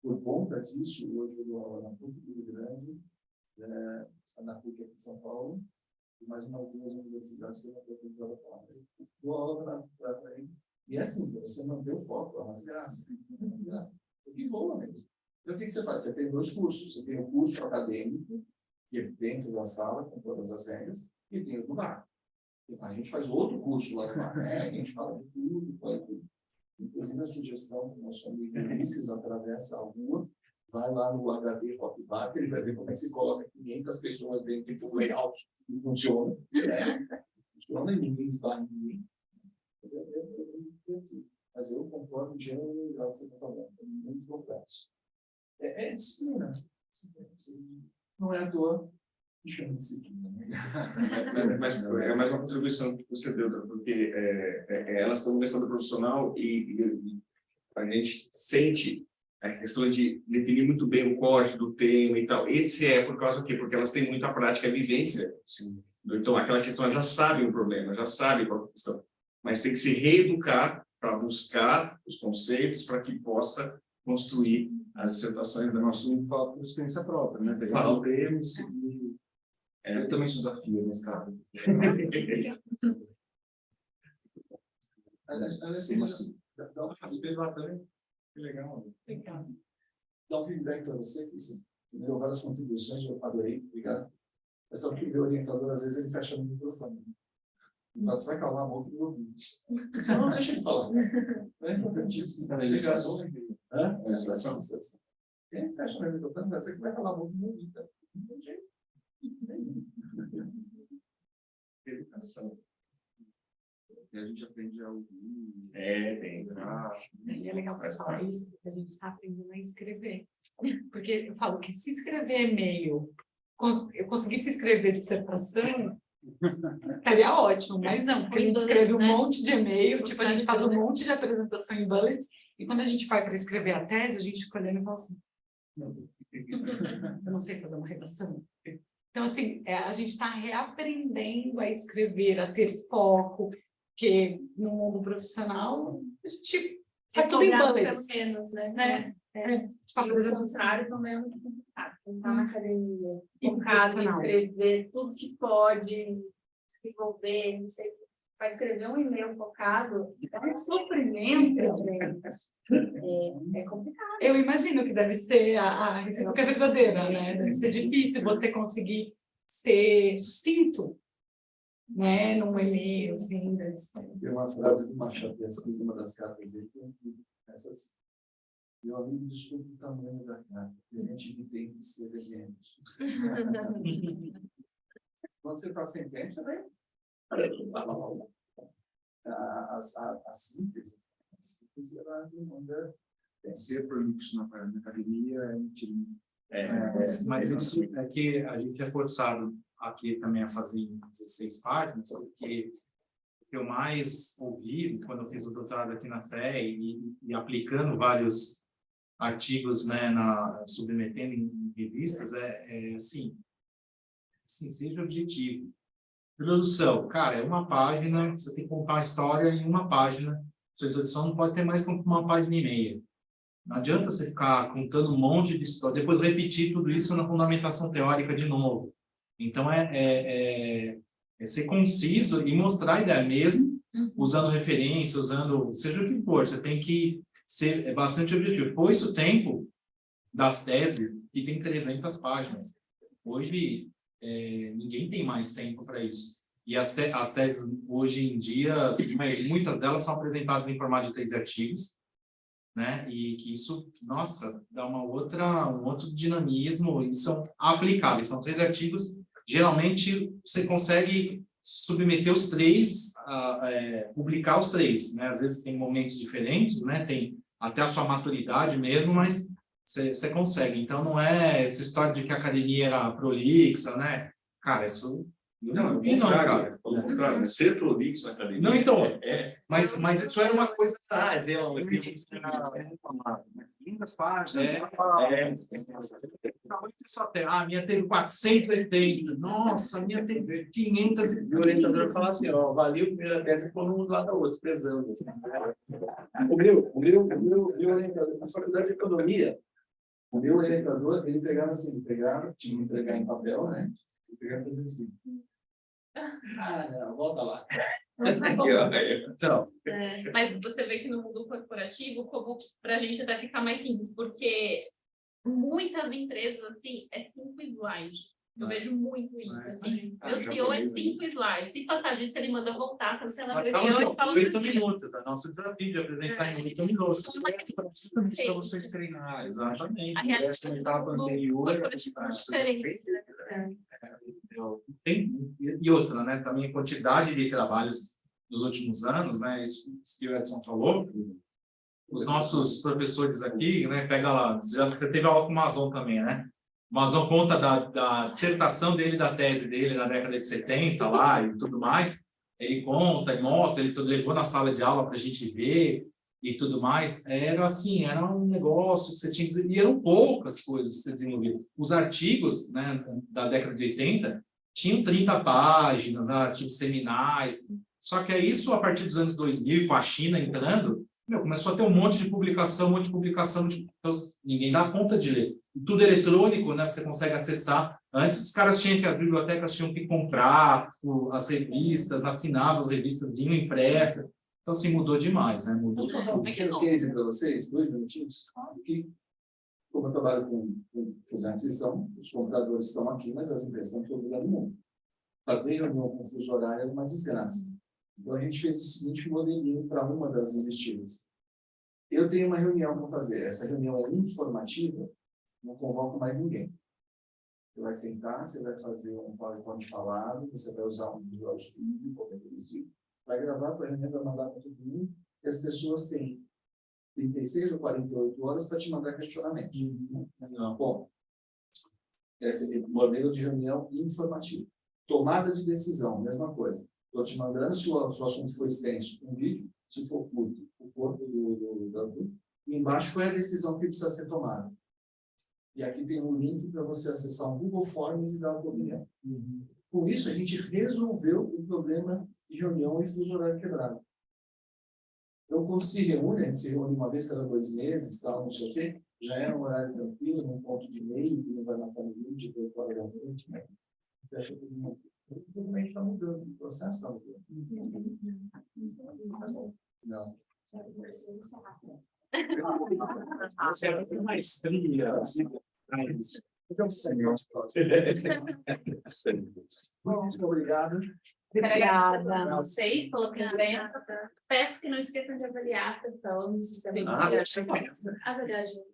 Por conta disso, hoje eu dou aula na PUC do Rio Grande, na PUC aqui de São Paulo, e mais umas 2 universidades que eu não estou tentando falar. Mas eu dou aula para ele. E é assim, você manter o foco, é mais graça. Porque voa mesmo. Então, o que você faz? Você tem 2 cursos. Você tem o curso acadêmico, que é dentro da sala, com todas as regras, e tem o do bar. A gente faz outro curso lá no bar, né? A gente fala de tudo, fala de tudo. Inclusive, a sugestão que o nosso amigo Ulisses atravessa a rua, vai lá no HD Pop Bar, ele vai ver como é que se coloca 500 pessoas dentro de um layout que funciona. Funciona e ninguém esbarra em ninguém. Mas eu concordo em gênero e grau que você está falando. É muito complexo. É disciplina. Não é à toa que chama disciplina. Mas é mais uma contribuição que você deu, porque elas estão no mestrado profissional e a gente sente a questão de definir muito bem o corte do tema e tal. Esse é por causa do quê? Porque elas têm muita prática e vivência. Sim. Então, aquela questão, elas já sabem o problema, já sabem qual é a questão. Mas tem que se reeducar para buscar os conceitos para que possa construir as dissertações da nossa fala por experiência própria, né? Pegar o tema e seguir. Eu também desafio mestrado. Aliás, como assim? Dá um feedback lá também. Que legal. Dá um feedback para você, que você deu várias contribuições, eu adorei, obrigado. É só que o meu orientador, às vezes, ele fecha no microfone. Ele fala, você vai calar a boca do ouvinte. Você não deixa ele falar. É importantíssimo. Legislação. Legislação. Quem fecha no microfone, vai ser que vai calar a boca do ouvinte. Não tem jeito. Educação. E a gente aprende a ouvir. Tem. E é legal você falar isso, porque a gente está aprendendo a escrever. Porque eu falo que se escrever e-mail, eu conseguisse escrever dissertação, estaria ótimo, mas não, porque a gente escreve um monte de e-mail, tipo, a gente faz um monte de apresentação em bullets, e quando a gente vai para escrever a tese, a gente fica olhando e fala assim, meu Deus, eu não sei fazer uma redação. Então, assim, a gente está reaprendendo a escrever, a ter foco, porque no mundo profissional, a gente faz tudo em bullets. Pelo menos, né? Ao contrário, também é muito complicado. Entrar na academia, focado em escrever tudo que pode, desenvolver, não sei. Para escrever um e-mail focado, é um sofrimento, gente. É complicado. Eu imagino que deve ser a recíproca verdadeira, né? Deve ser difícil você conseguir ser sucinto, né? Num e-mail, assim. Tem uma frase do Machado de Assis, uma das cartas dele, que essa assim: meu amigo, desculpe o tamanho da carta, a gente tem que escrever menos. Quando você está sem tempo, você vai. A síntese, ela demanda ser prolixo na academia mas isso é que a gente é forçado aqui também a fazer em 16 páginas, porque o que eu mais ouvi quando eu fiz o doutorado aqui na FE e aplicando vários artigos, né, submetendo em revistas, assim, seja objetivo. Introdução, cara, é uma página, você tem que contar a história em uma página, sua introdução não pode ter mais que uma página e meia. Não adianta você ficar contando um monte de história, depois repetir tudo isso na fundamentação teórica de novo. Então, é ser conciso e mostrar a ideia mesmo, usando referência, usando, seja o que for, você tem que ser bastante objetivo. Pois o tempo das teses, que tem 300 páginas. Hoje, ninguém tem mais tempo para isso. E as teses, hoje em dia, muitas delas são apresentadas em formato de 3 artigos, né? E que isso, nossa, dá um outro dinamismo, e são aplicáveis. São 3 artigos, geralmente você consegue submeter os 3, publicar os 3, né? Às vezes tem momentos diferentes, né? Tem até a sua maturidade mesmo, mas você consegue. Então, não é essa história de que a academia era prolixa, né? Cara, isso... Não, cara. Pelo contrário, ser prolixo na academia... Não, então, mas isso era uma coisa... lindas páginas. só tem, a minha teve 480, nossa, a minha teve 500. E o orientador fala assim, ó, avalia a primeira tese quando um lado da outra, pesando. Assim. O meu orientador, na faculdade de economia, o meu orientador, ele pegava assim, tinha que entregar em papel, né? Ele pegava e fazia assim. Não, volta lá. Então, Mas você vê que no mundo corporativo, como para a gente até ficar mais simples, porque muitas empresas, assim, é 5 slides. Eu vejo muito isso, assim. Meu CEO é 5 slides. Se passar disso, ele manda voltar, cancela a reunião e fala... 8 minutos, é nosso desafio de apresentar em 8 minutos. Para vocês treinar, exatamente. A realidade Essa etapa anterior, E outra, né? Também a quantidade de trabalhos nos últimos anos, né? Isso que o Edson falou. Os nossos professores aqui, né? Pega lá, você teve aula com o Mazon também, né? O Mazon conta da dissertação dele, da tese dele na década de 70 lá e tudo mais. Ele conta e mostra, ele levou na sala de aula para a gente ver e tudo mais. Era assim, era um negócio que você tinha que dizer, e eram poucas coisas que você desenvolvia. Os artigos, né, da década de 80 tinham 30 páginas, né, artigos seminais. Só que é isso, a partir dos anos 2000, com a China entrando, começou a ter um monte de publicação, então ninguém dá conta de ler. Tudo eletrônico, né? Você consegue acessar. Antes os caras tinham que, as bibliotecas tinham que comprar as revistas, assinavam as revistas, vinham impressas. Então, assim, mudou demais, né? Mudou tudo. Um pequeno case para vocês, 2 minutinhos. Aqui, como eu trabalho com fusão e aquisição, os compradores estão aqui, mas as empresas estão em todo lugar do mundo. Fazer reunião com fuso horário é uma desgraça. Então, a gente fez o seguinte modelinho para uma das investidas. Eu tenho uma reunião para fazer. Essa reunião é informativa, não convoco mais ninguém. Você vai sentar, você vai fazer um PowerPoint falado, você vai usar um visual studio, qualquer coisa, vai gravar para a reunião, vai mandar para todo mundo, e as pessoas têm 36 ou 48 horas para te mandar questionamentos. Bom, esse é o modelo de reunião informativo. Tomada de decisão, mesma coisa. Estou te mandando, se o assunto for extenso, um vídeo, se for curto, o corpo do e embaixo qual é a decisão que precisa ser tomada. E aqui tem um link para você acessar um Google Forms e dar a sua opinião. Com isso, a gente resolveu o problema de reunião e fuso horário quebrado. Então, quando se reúne, a gente se reúne uma vez cada 2 meses, tal, não sei o quê, já é um horário tranquilo, num ponto de meio, que não vai matar ninguém, de 2 horas da noite, né? Realmente está mudando, o processo está mudando. Não. Você é maestria. Muito obrigado. Quero agradecer a vocês pelo tempo. Peço que não esqueçam de avaliar a sessão no sistema de avaliação.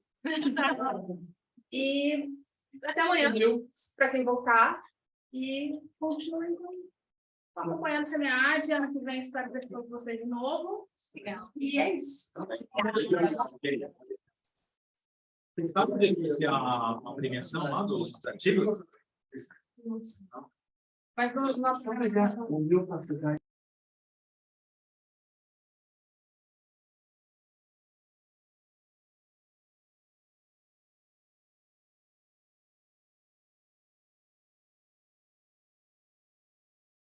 E até amanhã, para quem voltar. E continuem acompanhando o SEMEAD. Ano que vem espero ver todos vocês de novo. E é isso. Vocês sabem a premiação lá dos artigos? Mas no nosso